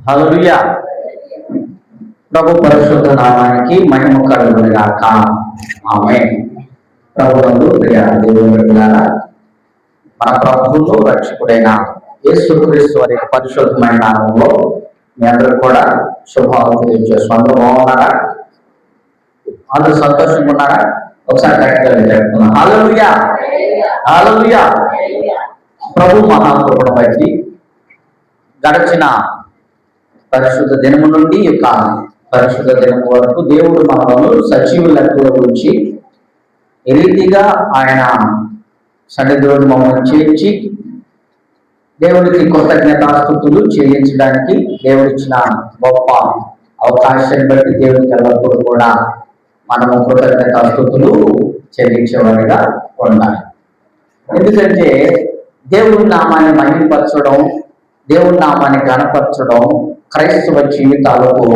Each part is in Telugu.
హల్లెలూయా. ప్రభు పరిశుద్ధ నామానికి మహిమ కలుగును గాక. ఆమేన్. ప్రభువునందు ప్రియ దేవుని బిడ్డలారా, మన ప్రభువును రక్షకుడైన యేసుక్రీస్తు వారి పరిశుద్ధమైన నామంలో మీ అందరూ కూడా శుభాలు తెలియజేస్తున్నాం. అందరూ బాగున్నారా? అందరూ సంతోషంగా ఉన్నారా? ఒకసారి గట్టిగా చెప్తున్నాం. హల్లెలూయా, హల్లెలూయా. ప్రభు మహాకృపను బట్టి గడిచిన పరిశుద్ధ దినము నుండి యొక్క పరిశుద్ధ దినము వరకు దేవుడు మనలను సజీవ లెక్కల గురించి ఏ రీతిగా ఆయన సన్నిధిలోని మమ్మల్ని చేర్చి దేవునికి కృతజ్ఞతాస్తుతులు చెల్లించడానికి దేవుడిచ్చిన గొప్ప అవకాశాన్ని బట్టి దేవునికి ఎల్లప్పుడూ కూడా మనము కృతజ్ఞతాస్తుతులు చెల్లించేవాడిగా ఉండాలి. ఎందుకంటే దేవుడి నామాన్ని మహిమపరచడం, దేవుడి నామాన్ని ఘనపరచడం క్రైస్తవ జీవితాలకు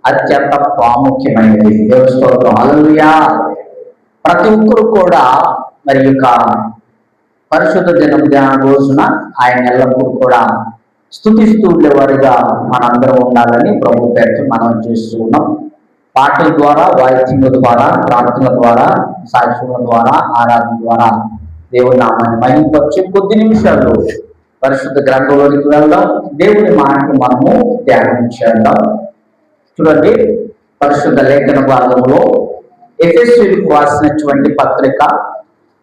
అత్యంత ప్రాముఖ్యమైనది. దేవుని స్తోత్రం. హల్లెలూయా. ప్రతి ఒక్కరు కూడా మరి యొక్క పరిశుద్ధ దిన రోజున ఆయన ఎల్లప్పుడూ కూడా స్తుతిస్తూ ఉండేవారిగా మనందరం ఉండాలని ప్రభు పేరు మనం చేస్తూ ఉన్నాం. పాటల ద్వారా, వాయిద్యముల ద్వారా, ప్రార్థనల ద్వారా, సాక్ష్యముల ద్వారా, ఆరాధన ద్వారా దేవుని నామాన్ని మహిమపరిచి కొద్ది నిమిషాలు పరిశుద్ధ గ్రంథంలోనికి వెళ్దాం. దేవుని మాటలు మనము ధ్యానం చేద్దాం. చూడండి, పరిశుద్ధ లేఖన భాగంలో ఎఫెసీయులకు రాసినటువంటి పత్రిక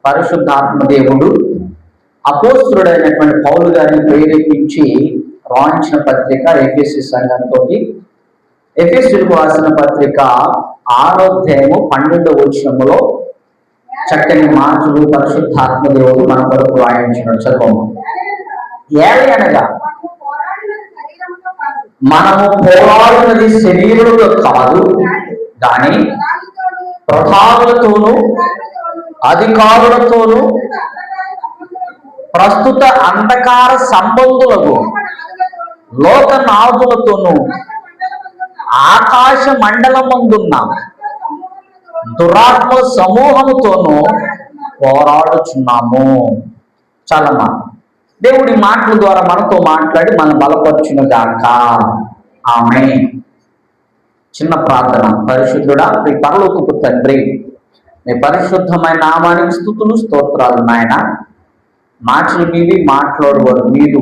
పరిశుద్ధాత్మ దేవుడు అపోస్తలుడైనటువంటి పౌలు గారిని ప్రేరేపించి రాయించిన పత్రిక ఎఫెసీ సంఘంతో. ఎఫెసీయులకు రాసిన పత్రిక 6వ అధ్యాయము 12వ వచనములో చక్కని మాటలు పరిశుద్ధాత్మ దేవుడు మన కొరకు రాయించిన చదువు. ఏలయనగా మనము పోరాడున్నది శరీరులతో కాదు, కానీ ప్రధానులతోనూ అధికారులతోనూ ప్రస్తుత అంధకార సంబంధులకు లోకనాథులతోనూ ఆకాశ మండలమందున్న దురాత్మ సమూహముతోనూ పోరాడుచున్నాము. చాలమ్మా, దేవుడి మాటల ద్వారా మనతో మాట్లాడి మనం బలపరచును గాక. ఆమేన్. చిన్న ప్రార్థన. పరిశుద్ధుడా, మీ పరలోకపు తండ్రి, మీ పరిశుద్ధమైన నామానికి స్తుతులు స్తోత్రాలు. నాయన, మాటలు మీవి, మాట్లాడేవారు మీరు.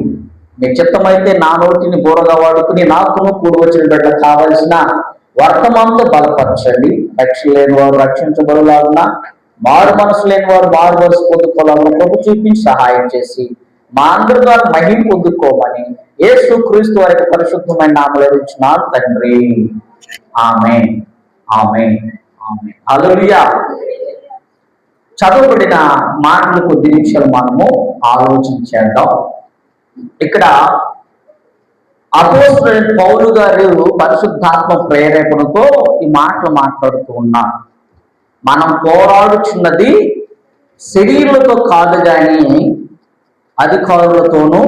మీ చిత్తమైతే నా నోటిని బోరగా వాడుకుని నాకును కూడి వచ్చిన బిడ్డ కావలసిన వర్తమానంతో బలపరచండి. రక్షణ లేని వారు రక్షించబడులాగున, మారు మనసు లేని వారు మారు మనసు పొందుకోవాలని ప్రభు చూపించి సహాయం చేసి మా అందరి ద్వారా మహిమ పొందుకోమని యేసుక్రీస్తు వారి పరిశుద్ధమైన నామములో ఇచ్చినారు తండ్రి. ఆమేన్, ఆమేన్, ఆమేన్. హల్లెలూయా. చదవబడిన మాటలు కొద్ది నిమిషాలు మనము ఆలోచించేద్దాం. ఇక్కడ అపోస్తలుడైన పౌలు గారు పరిశుద్ధాత్మ ప్రేరేపణతో ఈ మాటలు మాట్లాడుతూ ఉన్నారు. మనం పోరాడుచున్నది శరీరులతో కాదు, కానీ అధికారులతోనూ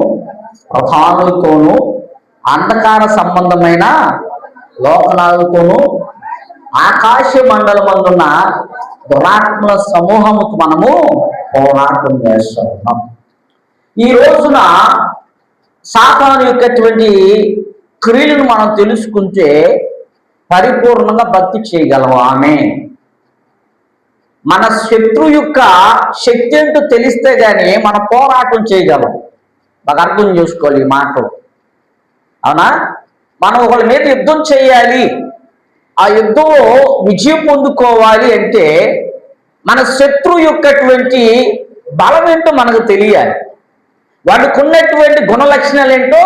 ప్రధానులతోనూ అంధకార సంబంధమైన లోకనాలతోనూ ఆకాశ మండలమందున్న దురాత్మల సమూహముతో మనము పోరాటం చేస్తున్నాం. ఈ రోజున సాతాను యొక్కటువంటి క్రియలను మనం తెలుసుకుంటే పరిపూర్ణంగా భక్తి చేయగలము. ఆమె మన శత్రు యొక్క శక్తి ఏంటో తెలిస్తే గానీ మనం పోరాటం చేయగలం. బాగా అర్థం చేసుకోవాలి ఈ మాటలు. అవునా? మనం ఒకళ్ళ మీద యుద్ధం చేయాలి, ఆ యుద్ధంలో విజయం పొందుకోవాలి అంటే మన శత్రు యొక్కటువంటి బలం ఏంటో మనకు తెలియాలి. వాడికి ఉన్నటువంటి గుణ లక్షణాలు ఏంటో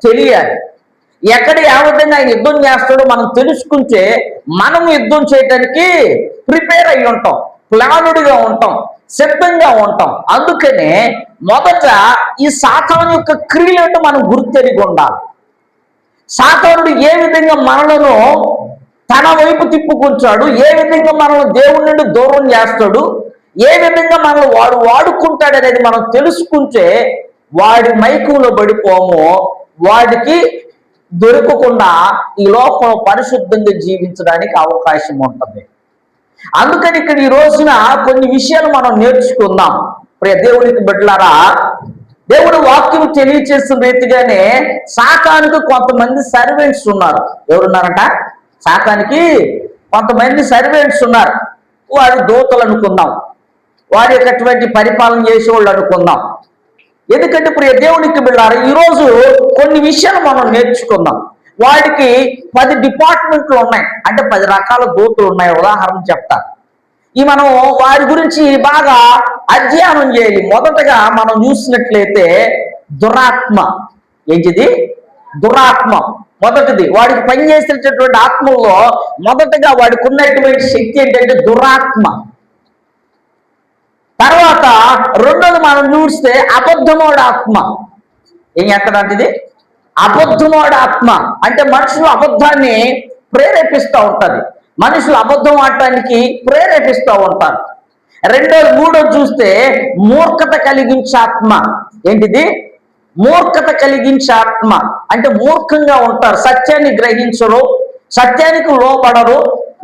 తెలియాలి. ఎక్కడ ఏ విధంగా ఆయన యుద్ధం చేస్తాడో మనం తెలుసుకుంటే మనం యుద్ధం చేయడానికి ప్రిపేర్ అయి ఉంటాం, ప్లానుడిగా ఉంటాం, సిద్ధంగా ఉంటాం. అందుకనే మొదట ఈ సాతాను యొక్క క్రియలు ఏంటో మనం గుర్తెరిగి ఉండాలి. సాతానుడు ఏ విధంగా మనలను తన వైపు తిప్పుకుంటాడు, ఏ విధంగా మనల్ని దేవుడి నుండి దూరం చేస్తాడు, ఏ విధంగా మనల్ని వాడు వాడుకుంటాడు అనేది మనం తెలుసుకుంటే వాడి మైకంలో పడిపోము, వాడికి దొరకకుండా ఈ లోకంలో పరిశుద్ధంగా జీవించడానికి అవకాశం ఉంటుంది. అందుకని ఇక్కడ ఈ రోజున కొన్ని విషయాలు మనం నేర్చుకుందాం. ప్రియ దేవునికి బిడ్డలారా, దేవుడు వాక్యం తెలియచేసిన రీతిగానే సాతానుకు కొంతమంది సర్వెంట్స్ ఉన్నారు. ఎవరున్నారట? సాతానికి కొంతమంది సర్వెంట్స్ ఉన్నారు. వారు దూతలు అనుకుందాం, వారి యొక్కటువంటి పరిపాలన చేసేవాళ్ళు అనుకుందాం. ఎందుకంటే ఇప్పుడు దేవునికి బిడ్డలారా, ఈరోజు కొన్ని విషయాలు మనం నేర్చుకుందాం. వాడికి 10 డిపార్ట్మెంట్లు ఉన్నాయి, అంటే 10 రకాల దూతలు ఉన్నాయి. ఉదాహరణ చెప్తా. మనం వారి గురించి బాగా అధ్యయనం చేయాలి. మొదటగా మనం చూసినట్లయితే దురాత్మ. ఏంటిది? దురాత్మ. మొదటిది వాడికి పనిచేసేటటువంటి ఆత్మల్లో మొదటగా వాడికి ఉన్నటువంటి శక్తి ఏంటంటే దురాత్మ. తర్వాత రెండోది మనం చూస్తే అబద్ధమోడు ఆత్మ. ఏం చేస్తాడంటే అబద్ధమోడు ఆత్మ అంటే మనుషులు అబద్ధాన్ని ప్రేరేపిస్తూ ఉంటుంది. మనుషులు అబద్ధం ఆడటానికి ప్రేరేపిస్తూ ఉంటారు. మూడోది చూస్తే మూర్ఖత కలిగించే ఆత్మ. ఏంటిది? మూర్ఖత కలిగించే ఆత్మ అంటే మూర్ఖంగా ఉంటారు, సత్యాన్ని గ్రహించరు, సత్యానికి లోబడరు,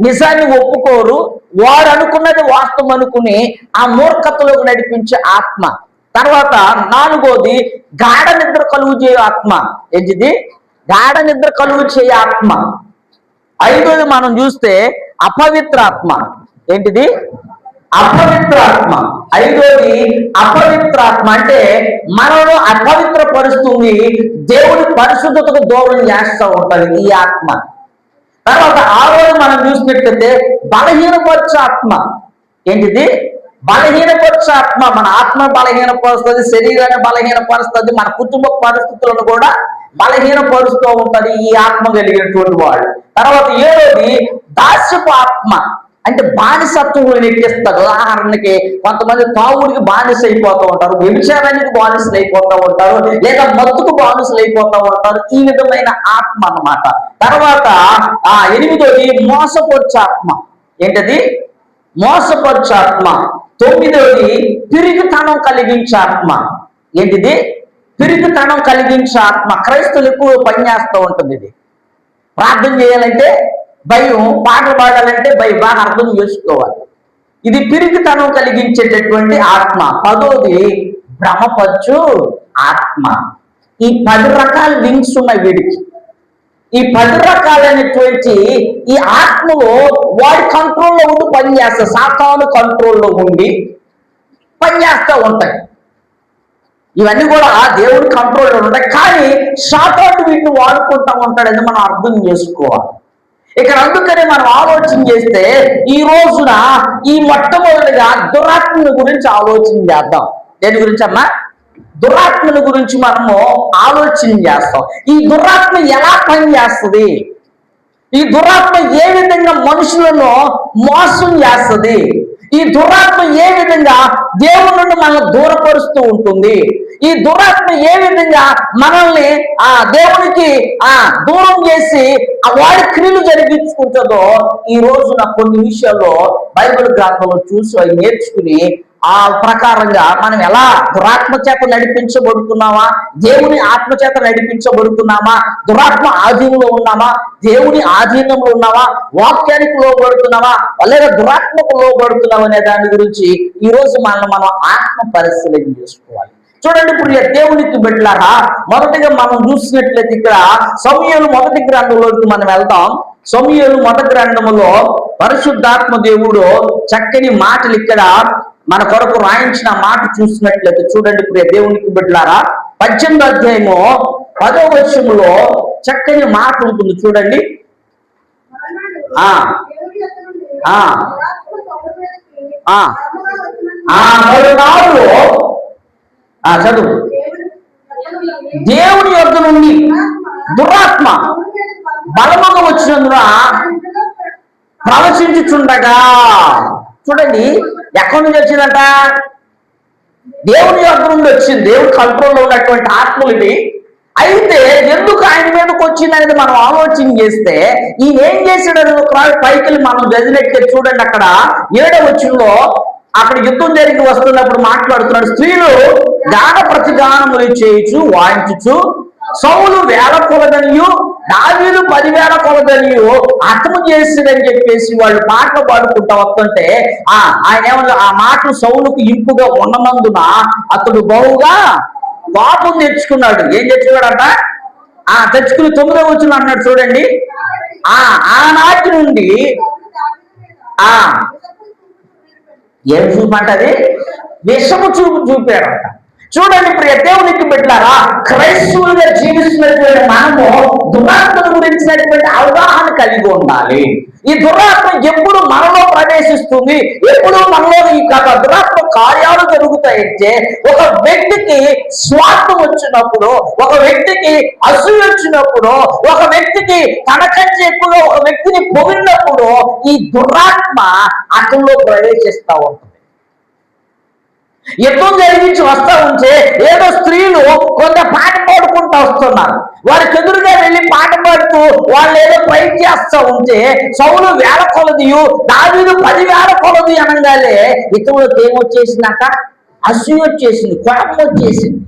నిజాన్ని ఒప్పుకోరు, వాడు అనుకున్నది వాస్తవం అనుకుని ఆ మూర్ఖతలోకి నడిపించే ఆత్మ. తర్వాత 4వది గాఢ నిద్ర కలుగు చేయే ఆత్మ. ఏంటిది? గాఢ నిద్ర కలుగు చేయే ఆత్మ. 5వది మనం చూస్తే అపవిత్రాత్మ. ఏంటిది? అపవిత్రాత్మ. 5వది అపవిత్రాత్మ అంటే మనలో అపవిత్ర పరుస్తుంది, దేవుడి పరిశుద్ధతకు దూరం చేస్తూ ఉంటది ఈ ఆత్మ. తర్వాత 6వది మనం చూసినట్లయితే బలహీనపరచే ఆత్మ. ఏంటిది? బలహీనపరచే ఆత్మ. మన ఆత్మ బలహీనపరుస్తుంది, శరీరాన్ని బలహీనపరుస్తుంది, మన కుటుంబ పరిస్థితులను కూడా బలహీనపరుస్తూ ఉంటది ఈ ఆత్మ కలిగినటువంటి వాడు. తర్వాత 7వది దాస్యపు ఆత్మ అంటే బానిసత్వం నెక్కిస్తారు. ఉదాహరణకి కొంతమంది తాగుడికి బానిస అయిపోతూ ఉంటారు, వ్యభిచారానికి బానిసలు అయిపోతూ ఉంటారు, లేదా మత్తుకు బానిసలు అయిపోతూ ఉంటారు. ఈ విధమైన ఆత్మ అన్నమాట. తర్వాత 8వది మోసపరచే ఆత్మ. ఏంటది? మోసపరచే ఆత్మ. 9వది పిరిగితనం కలిగించే ఆత్మ. ఏంటిది? పిరిగితనం కలిగించే ఆత్మ. క్రైస్తవులు ఎక్కువ పనిచేస్తూ ఉంటుంది ఇది. ప్రార్థన చేయాలంటే భయం, పాటలు పాడాలంటే భయం, బాగా అర్థం చేసుకోవాలి. ఇది పిరికితనం కలిగించేటటువంటి ఆత్మ. 10వది భ్రమపరచు ఆత్మ. ఈ 10 రకాల వింగ్స్ ఉన్నాయి వీడికి. ఈ 10 రకాలైనటువంటి ఈ ఆత్మలో వాడి కంట్రోల్లో ఉండి పనిచేస్తాయి, సాతాను కంట్రోల్లో ఉండి పనిచేస్తూ ఉంటాయి. ఇవన్నీ కూడా దేవుడి కంట్రోల్లో ఉంటాయి, కానీ సాతాను వీటిని వాడుకుంటూ ఉంటాడని మనం అర్థం చేసుకోవాలి. ఇక్కడ అందుకనే మనం ఆలోచన చేస్తే ఈ రోజున ఈ మొట్టమొదటిగా దురాత్మల గురించి ఆలోచన చేద్దాం. దేని గురించి అమ్మా? దురాత్మల గురించి మనము ఆలోచన చేస్తాం. ఈ దురాత్మ ఎలా పనిచేస్తుంది? ఈ దురాత్మ ఏ విధంగా మనుషులను మోసం చేస్తుంది? ఈ దురాత్మ ఏ విధంగా దేవుని నుండి మనల్ని దూరపరుస్తూ ఉంటుంది? ఈ దురాత్మ ఏ విధంగా మనల్ని దేవునికి దూరం చేసి వాడి క్రియలు జరిగించుకుంటుందో ఈ రోజున కొన్ని విషయాల్లో బైబిల్ గ్రంథంలో చూసి అవి నేర్చుకుని ఆ ప్రకారంగా మనం ఎలా దురాత్మ చేత నడిపించబడుతున్నామా, దేవుని ఆత్మ చేత నడిపించబడుతున్నామా, దురాత్మ ఆధీనంలో ఉన్నామా, దేవుని ఆధీనంలో ఉన్నామా, వాక్యానికి లోబడుతున్నామా, లేదా దురాత్మకు లోబడుతున్నామా అనే దాని గురించి ఈ రోజు మనం ఆత్మ పరిశీలన చేసుకోవాలి. చూడండి, ఇప్పుడు దేవునికి బిడ్డలారా, మొదటిగా మనం చూసినట్లయితే ఇక్కడ సమూయేలు మొదటి గ్రంథంలోకి మనం వెళ్తాం. సమూయేలు మొదటి గ్రంథములో పరిశుద్ధాత్మ దేవుడు చక్కని మాటలు ఇక్కడ మన కొరకు రాయించిన మాట చూసినట్లయితే చూడండి ప్రియ దేవునికి బిడ్డలారా, 18వ అధ్యాయము 10వ వచనములో చక్కని మాట ఉంటుంది చూడండి. చదువు. దేవుని యొద్ద నుండి దురాత్మ బలముగా వచ్చినందున ప్రవచించుచుండగా. చూడండి, ఎక్కడి నుంచి వచ్చిందంట? దేవుని యొద్ద నుండి వచ్చింది. దేవుని కంట్రోల్లో ఉన్నటువంటి ఆత్మలు ఇవి. అయితే ఎందుకు ఆయన మీదకి వచ్చిందనేది మనం ఆలోచన చేస్తే ఈయన ఏం చేశాడని పైకి మనం చదివినట్లే చూడండి. అక్కడ 7వ వచనంలో అక్కడ యుద్ధం జరిగి వస్తున్నప్పుడు మాట్లాడుతున్నాడు. స్త్రీలు గాన ప్రతిగానములు చేయుచు వాయించుచు సౌలు 1000 కొలదనియు దావీదు 10,000 కొలదనియు హతము చేసిడని చెప్పేసి వాళ్ళు పాటలు పాడుకుంటా వస్తుంటే ఆయన ఏమన్నా ఆ మాటలు సౌలుకు ఇంపుగా ఉన్ననందున అతడు బహుగా కోపం తెచ్చుకున్నాడు. ఏం తెచ్చుకున్నాడంట? తెచ్చుకుని 9వ వచనం అన్నాడు చూడండి. ఆనాటి నుండి ఏం చూపంటది? విషము చూపు చూపాడంట. చూడండి ప్రియ దేవునికి బిడ్డలారా, క్రైస్తవులుగా జీవిస్తున్నటువంటి మనము దురాత్మ గురించినటువంటి అవగాహన కలిగి ఉండాలి. ఈ దురాత్మ ఎప్పుడు మనలో ప్రవేశిస్తుంది, ఎప్పుడు మనలో ఈ దురాత్మ కార్యాలు జరుగుతాయంటే, ఒక వ్యక్తికి స్వార్థం వచ్చినప్పుడు, ఒక వ్యక్తికి అసూయ వచ్చినప్పుడు, ఒక వ్యక్తికి తనకంటే ఎక్కువగా ఒక వ్యక్తిని పొగిడినప్పుడు ఈ దురాత్మ అతనిలో ప్రవేశిస్తూ ఉంటుంది. యుద్ధం జరిగించి వస్తూ ఉంటే ఏదో స్త్రీలు కొంత పాట పాడుకుంటూ వస్తున్నారు. వారికి ఎదురుగా వెళ్ళి పాట పాడుతూ వాళ్ళు ఏదో ట్రై చేస్తూ ఉంటే సౌలు 1000 కొలదియు, దావీదు 10,000 కొలది అనగానే ఇతరులకు ఏమొచ్చేసిందంట? అసూయ వచ్చేసింది, కోపం వచ్చేసింది.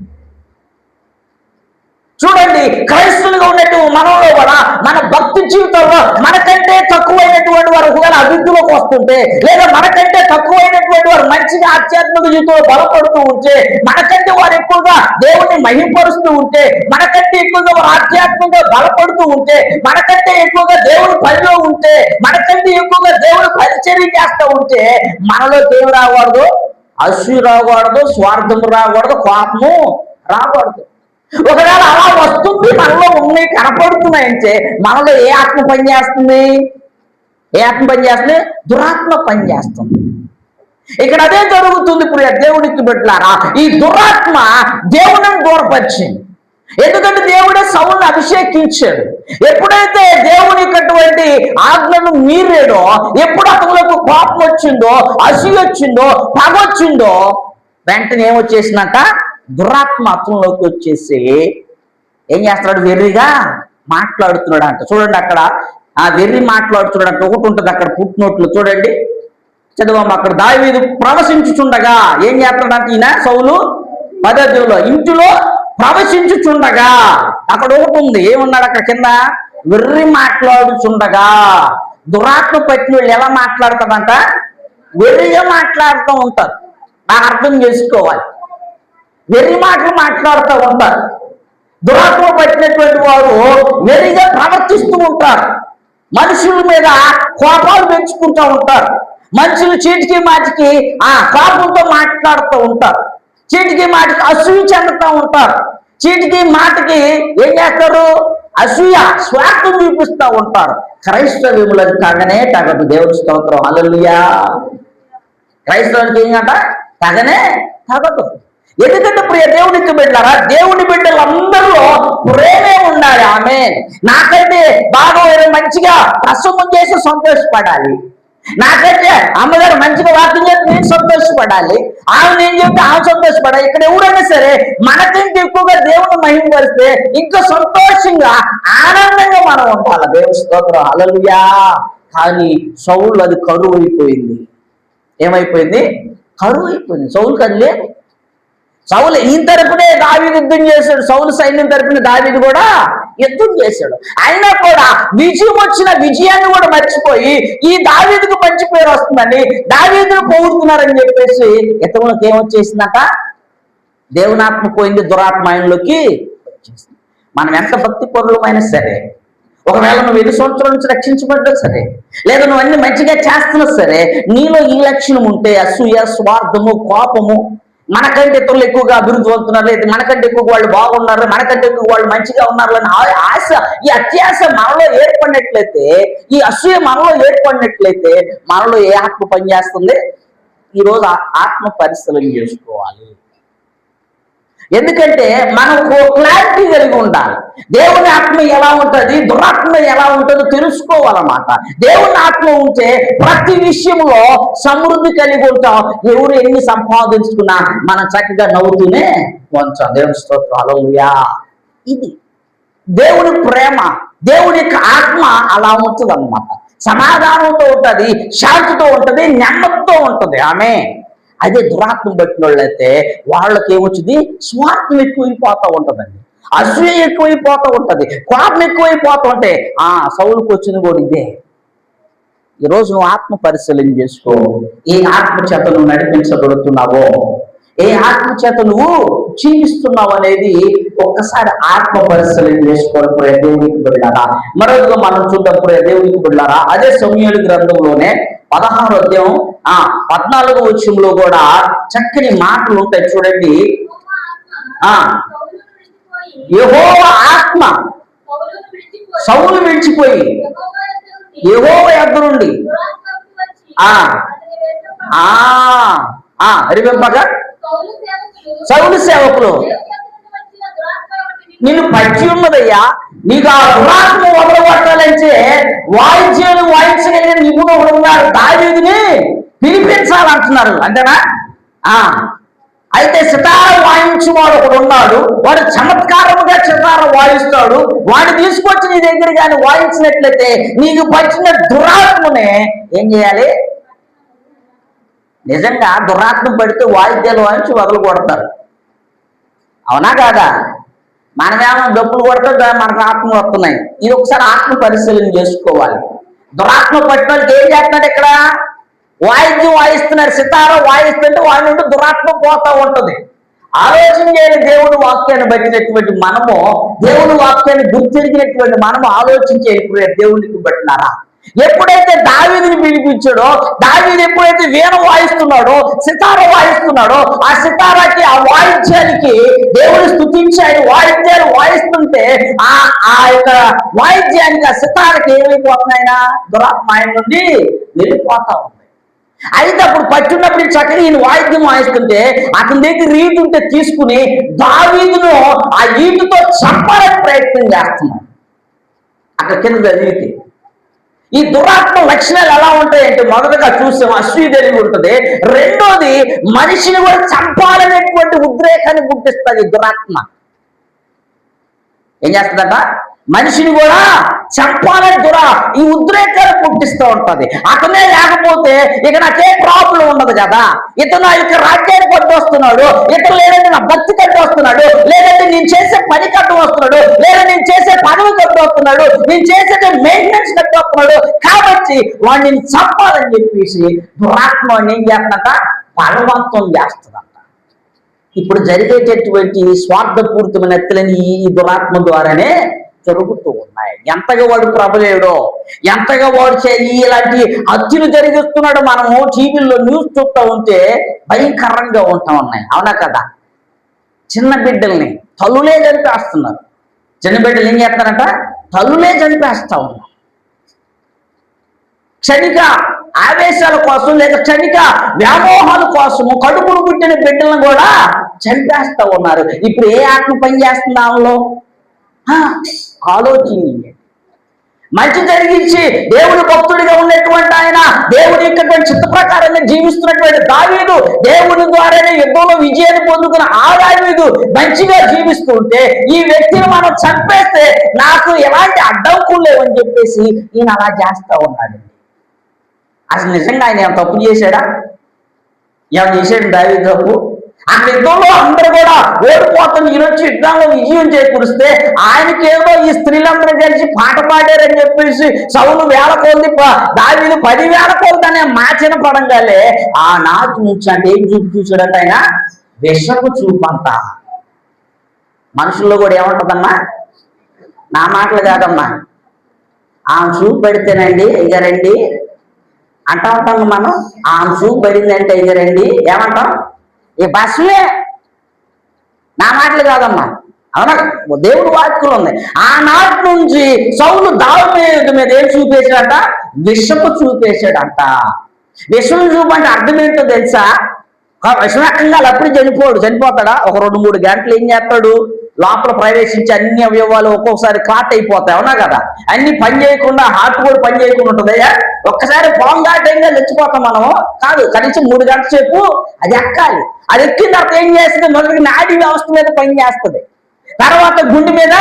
చూడండి, క్రైస్తవులుగా ఉన్నట్టు మనలో కూడా మన భక్తి జీవితంలో మనకంటే తక్కువైనటువంటి వారు ఒకవేళ అభివృద్ధిలోకి వస్తుంటే, లేదా మనకంటే తక్కువైనటువంటి వారు మంచిగా ఆధ్యాత్మిక జీవితంలో బలపడుతూ ఉంటే, మనకంటే వారు ఎక్కువగా దేవుణ్ణి మహిమపరుస్తూ ఉంటే, మనకంటే ఎక్కువగా వారు ఆధ్యాత్మికంగా బలపడుతూ ఉంటే, మనకంటే ఎక్కువగా దేవుని పనిలో ఉంటే, మనకంటే ఎక్కువగా దేవుని పరిచర్య చేస్తూ ఉంటే మనలోకి ఏమి రాకూడదు? అసూయ రాకూడదు, స్వార్థం రాకూడదు, కోపము రాకూడదు. ఒకవేళ అలా వస్తుంది, మనలో ఉన్నాయి కనపడుతున్నాయంటే మనలో ఏ ఆత్మ పనిచేస్తుంది? ఏ ఆత్మ పనిచేస్తుంది? దురాత్మ పనిచేస్తుంది. ఇక్కడ అదే జరుగుతుంది ప్రియ దేవునికి బిడ్డలారా. ఈ దురాత్మ దేవుడిని దూరపరిచింది. ఎందుకంటే దేవుడే సౌలుని అభిషేకించాడు. ఎప్పుడైతే దేవునికి అటువంటి ఆజ్ఞను మీరాడో, ఎప్పుడు అతనులకు కోపం వచ్చిందో, అసూయ వచ్చిందో, పగ వచ్చిందో, వెంటనే ఏమొచ్చేసిందంట? దురాత్మ అతనిలోకి వచ్చేసి ఏం చేస్తున్నాడు? వెర్రిగా మాట్లాడుతున్నాడు అంట. చూడండి, అక్కడ ఆ వెర్రి మాట్లాడుతున్నాడు అంటే ఒకటి ఉంటుంది అక్కడ పుట్టినోట్లు. చూడండి, చదువు అక్కడ. దావీదు ప్రవశించుచుండగా ఏం చేస్తున్నాడంటే ఈయన సౌలు పద్ధతిలో ఇంటిలో ప్రవశించుచుండగా అక్కడ ఒకటి ఉంది. ఏమన్నాడు అక్కడ కింద? వెర్రి మాట్లాడుచుండగా. దురాత్మ పట్టిన వాళ్ళు ఎలా మాట్లాడతాడంట? వెర్రిగా మాట్లాడుతూ ఉంటారు. నాకు అర్థం చేసుకోవాలి. వెర్రి మాటలు మాట్లాడుతూ ఉంటారు. దురాత్మ పట్టినటువంటి వారు వెర్రిగా ప్రవర్తిస్తూ ఉంటారు. మనుషుల మీద కోపాలు పెంచుకుంటూ ఉంటారు. మనుషులు చీటికి మాటికి కోపంతో మాట్లాడుతూ ఉంటారు. చీటికి మాటికి అసూయ చెందుతూ ఉంటారు. చీటికి మాటికి ఏం చేస్తారు? అసూయ, స్వార్థం చూపిస్తూ ఉంటారు. క్రైస్తవ్యములకు తగనే తగదు. దేవుడి స్తోత్రం, హల్లెలూయా. క్రైస్తవునికి ఏంటంట? తగనే తగదు. ఎందుకంటే ప్రియ దేవునికి బిడ్డలారా, దేవుని బిడ్డలందరిలో ప్రేమే ఉండాలి. ఆమేన్. నాకైతే బాగా మంచిగా ప్రసంగం చేసి సంతోషపడాలి. నాకైతే అమ్మగారు మంచిగా వాక్యం చెప్తే నేను సంతోషపడాలి. ఆమె నేను చెప్తే ఆమె సంతోషపడాలి. ఇక్కడ ఎవరైనా సరే మనకంటే ఎక్కువగా దేవుని మహిమపరిస్తే ఇంకా సంతోషంగా ఆనందంగా మనం ఉండాలి. దేవుని స్తోత్రం, హల్లెలూయా. కానీ సౌలు అది కరువు అయిపోయింది. ఏమైపోయింది? కరువు అయిపోయింది. సౌలుకి అది లేదు. సౌలు ఈయన తరపునే దావీదు యుద్ధం చేశాడు. సౌలు సైన్యం తరపున దావీదు కూడా యుద్ధం చేశాడు. అయినా కూడా విజయం వచ్చిన విజయాన్ని కూడా మర్చిపోయి ఈ దావీదుకు మంచి పేరు వస్తుందని దావీదును పొగుడుతున్నారని చెప్పేసి ఇతరులకు ఏమొచ్చేసిందట? దేవుని ఆత్మ పోయింది, దురాత్మ ఆయనలోకి వచ్చేసింది. మనం ఎంత భక్తి పరులమైనా సరే, ఒకవేళ నువ్వు 5 సంవత్సరాల నుంచి రక్షించబడ్డా సరే, లేదా నువ్వు అన్ని మంచిగా చేస్తున్నా సరే, నీలో ఈ లక్షణం ఉంటే అసూయ, స్వార్థము, కోపము, మనకంటే ఇతరులు ఎక్కువగా అభివృద్ధి అవుతున్నారు, లేదా మనకంటే ఎక్కువ వాళ్ళు బాగున్నారు, మనకంటే ఎక్కువ వాళ్ళు మంచిగా ఉన్నారు అని ఆశ, ఈ అత్యాశ మనలో ఏర్పడినట్లయితే, ఈ అసూయ మనలో ఏర్పడినట్లయితే మనలో ఏ ఆత్మ పనిచేస్తుంది? ఈరోజు ఆత్మ పరిశీలన చేసుకోవాలి. ఎందుకంటే మనకు క్లారిటీ కలిగి ఉండాలి. దేవుని ఆత్మ ఎలా ఉంటుంది, దురాత్మ ఎలా ఉంటుందో తెలుసుకోవాలన్నమాట. దేవుని ఆత్మ ఉంటే ప్రతి విషయంలో సమృద్ధి కలిగి ఉంటాం. ఎవరు ఎన్ని సంపాదించుకున్నా మనం చక్కగా నవ్వుతూనే ఉంటాం. దేవుని స్తోత్రం, హల్లెలూయా. ఇది దేవుని ప్రేమ, దేవుని యొక్క ఆత్మ అలా ఉంటుంది అన్నమాట. సమాధానంతో ఉంటుంది, శాంతితో ఉంటుంది, నెమ్మదితో ఉంటుంది. ఆమె అదే దురాత్మ పట్టిన వాళ్ళైతే వాళ్ళకి ఏమొచ్చింది? స్వార్థం ఎక్కువైపోతూ ఉంటుందండి, అసూయ ఎక్కువైపోతూ ఉంటుంది, కోపం ఎక్కువైపోతూ ఉంటే సౌలుకు వచ్చింది కూడా ఇదే. ఈరోజు నువ్వు ఆత్మ పరిశీలన చేసుకో. ఈ ఆత్మ చేత నువ్వు నడిపించబడుతున్నావో, ఏ ఆత్మ చేత నువ్వు జీవిస్తున్నావు అనేది ఒక్కసారి ఆత్మ పరిశీలన చేసుకోవాలి ప్రియ దేవునికి బిడ్డారా. మరొకగా మనం చూద్దాం ప్రియ దేవునికి బిడ్డారా, అదే సమూయేలు గ్రంథంలోనే 16వ అధ్యాయం 14వ వచనంలో కూడా చక్కని మాటలు ఉంటాయి చూడండి. యెహోవా ఆత్మ సౌలు విడిచిపోయి యెహోవా యొద్ద నుండి రిమెంబగా సౌలు సేవకులు నిన్ను పచ్చి ఉన్నదయ్యా, నీకు ఆ దురాత్మ వదలగొట్టాలంటే వాయిద్యాలు వాయించగలిగిన నిపుణుడు ఉన్నారు, దావీదుని పిలిపించాలంటున్నారు అంతేనా. అయితే సితార వాయించువాడు ఒకడు ఉన్నాడు, వాడు చమత్కారముగా సితార వాయిస్తాడు, వాడు తీసుకొచ్చి నీ దగ్గర కానీ వాయించినట్లయితే నీకు పచ్చిన దురాత్మనే ఏం చేయాలి? నిజంగా దురాత్మ పడితే వాయిద్యాలు వాయించి వదలు కొడతారు, అవునా కాదా? మనమేమో డబ్బులు కొడితే మనకు ఆత్మ వస్తున్నాయి. ఇది ఒకసారి ఆత్మ పరిశీలన చేసుకోవాలి. దురాత్మ పట్టిన వాళ్ళకి ఏం చేస్తున్నాడు? ఇక్కడ వాయిద్యం వాయిస్తున్నారు, సితార వాయిస్తుంటే వాడి నుండి దురాత్మ పోతా ఉంటుంది. ఆలోచన చేయని దేవుని వాక్యాన్ని బట్టినటువంటి మనము, దేవుని వాక్యాన్ని గుర్తిరిగినటువంటి మనము ఆలోచించేప్పుడు దేవునికి బట్టినారా. ఎప్పుడైతే దావీదుని పిలిపించాడో, దావీదు ఎప్పుడైతే వీణ వాయిస్తున్నాడో, సితార వాయిస్తున్నాడో, ఆ సితారాకి ఆ వాయిద్యానికి దేవుని స్తుతించి ఆయన వాయిద్యాలు వాయిస్తుంటే ఆ యొక్క వాయిద్యానికి ఆ సితారకి ఏమైపోతున్నాయన దురాత్మ ఆయన నుండి వెళ్ళిపోతా ఉంది. అయితే అప్పుడు పట్టున్నప్పుడు చక్కగా ఈయన వాయిద్యం వాయిస్తుంటే అతని దగ్గర ఈటు ఉంటే తీసుకుని దావీదును ఆ ఈటుతో చంపాలని ప్రయత్నం చేస్తున్నాడు. అక్కడ కింద చదివితే ఈ దురాత్మ లక్షణాలు ఎలా ఉంటాయంటే, మొదటగా చూసాం అశ్వీధరి ఉంటుంది, రెండోది మనిషిని కూడా చంపాలనేటువంటి ఉద్రేకాన్ని పుట్టిస్తుంది ఈ దురాత్మ. ఏం చేస్తుందట? మనిషిని కూడా చంపాలని ఈ ఉద్రేకాలు పుట్టిస్తూ ఉంటది. అతనే లేకపోతే ఇక నాకే ప్రాబ్లం ఉండదు కదా, ఇతను నా యొక్క రాజ్యానికి కట్టు వస్తున్నాడు, ఇతను లేదంటే నా భక్తి కట్టు వస్తున్నాడు, లేదంటే నేను చేసే పని కట్టు వస్తున్నాడు, లేదా నేను చేసే పదవి కట్టు వస్తున్నాడు, నేను చేసే మెయింటెనెన్స్ కట్టు వస్తున్నాడు, కాబట్టి వాడిని చంపాలని చెప్పేసి దురాత్మ ఏం చేస్తుందట? బలవంతం చేస్తుందంట. ఇప్పుడు జరిగేటటువంటి స్వార్థపూరితమైన ఎత్తులని ఈ దురాత్మ ద్వారానే జరుగుతూ ఉన్నాయి. ఎంతగా వాడు ప్రబలేడో, ఎంతగా వాడు ఇలాంటి హత్యలు జరిగిస్తున్నాడు. మనము టీవీల్లో న్యూస్ చూస్తూ ఉంటే భయంకరంగా ఉంటా ఉన్నాయి, అవునా కదా? చిన్న బిడ్డల్ని తల్లులే చంపేస్తున్నారు. చిన్న బిడ్డలు ఏం చేస్తారంట? తల్లులే చంపేస్తా ఉన్నారు. క్షణిక ఆవేశాల కోసం లేదా క్షణిక వ్యామోహాల కోసము కడుపులు పుట్టిన బిడ్డలను కూడా చంపేస్తా ఉన్నారు. ఇప్పుడు ఏ ఆత్మ పని చేస్తుంది ఆమెలో? ఆలోచించండి. మంచి జరిగించి దేవుని భక్తుడిగా ఉన్నటువంటి ఆయన, దేవుని యొక్క చిత్త ప్రకారంగా జీవిస్తున్నటువంటి దావీదు, దేవుని ద్వారానే యుద్ధంలో విజయాన్ని పొందుకున్న ఆ దావీదు మంచిగా జీవిస్తుంటే ఈ వ్యక్తిని మనం చంపేస్తే నాకు ఎలాంటి అడ్డంకులు లేవని చెప్పేసి ఈయన అలా చేస్తా ఉన్నాడు. అసలు నిజంగా ఆయన ఏం తప్పు చేశాడా? ఏమైనా చేశాడు దావీదు తప్పు? ఆ యుద్ధంలో అందరూ కూడా ఓడిపోతుంది, ఈరోజు యుద్ధంలో విజయం చేకూరిస్తే ఆయనకేదో ఈ స్త్రీలందరూ కలిసి పాట పాడారని చెప్పేసి సౌలు వేల కొలది, దావీదు 10,000 కొలది అనే మాచిన పడంగాలే ఆ నాటు నుంచి అంటే ఏం చూపు చూసాడంట ఆయన? విషపు చూపు అంట. మనుషుల్లో కూడా ఏముంటదమ్మా? నా మాటలు కాదమ్మా, ఆమె చూపు పెడితేనండి ఇక రండి అంటా ఉంటాం మనం. ఆమె చూపు పడిందంటే ఇక రండి ఏమంటాం? ఈ బస్సులే. నా మాటలు కాదమ్మా, అవునా? దేవుడు వాక్యం ఉంది. ఆనాటి నుంచి సౌలు దావీదు మీద ఏం చూపేశాడంట? విషపు చూపేశాడంట. విషం చూపు అంటే అర్థం ఏంటో తెలుసా? విషమకంగా అప్పుడు చనిపోతాడా? ఒక 2-3 గంటలు ఏం చేస్తాడు? లోపల ప్రవేశించి అన్ని అవయవాలు ఒక్కొక్కసారి క్లాట్ అయిపోతాయి, అవునా కదా? అన్ని పని చేయకుండా, హార్ట్ కూడా పని చేయకుండా ఉంటుంది. ఒక్కసారి పొంగాటంగా తెచ్చిపోతాం మనము కాదు, కనీసం 3 గంటల సేపు అది ఎక్కాలి. అది ఎక్కిన తర్వాత ఏం చేస్తుంది? మొదటి నాడీ వ్యవస్థ మీద పని చేస్తుంది, తర్వాత గుండె మీద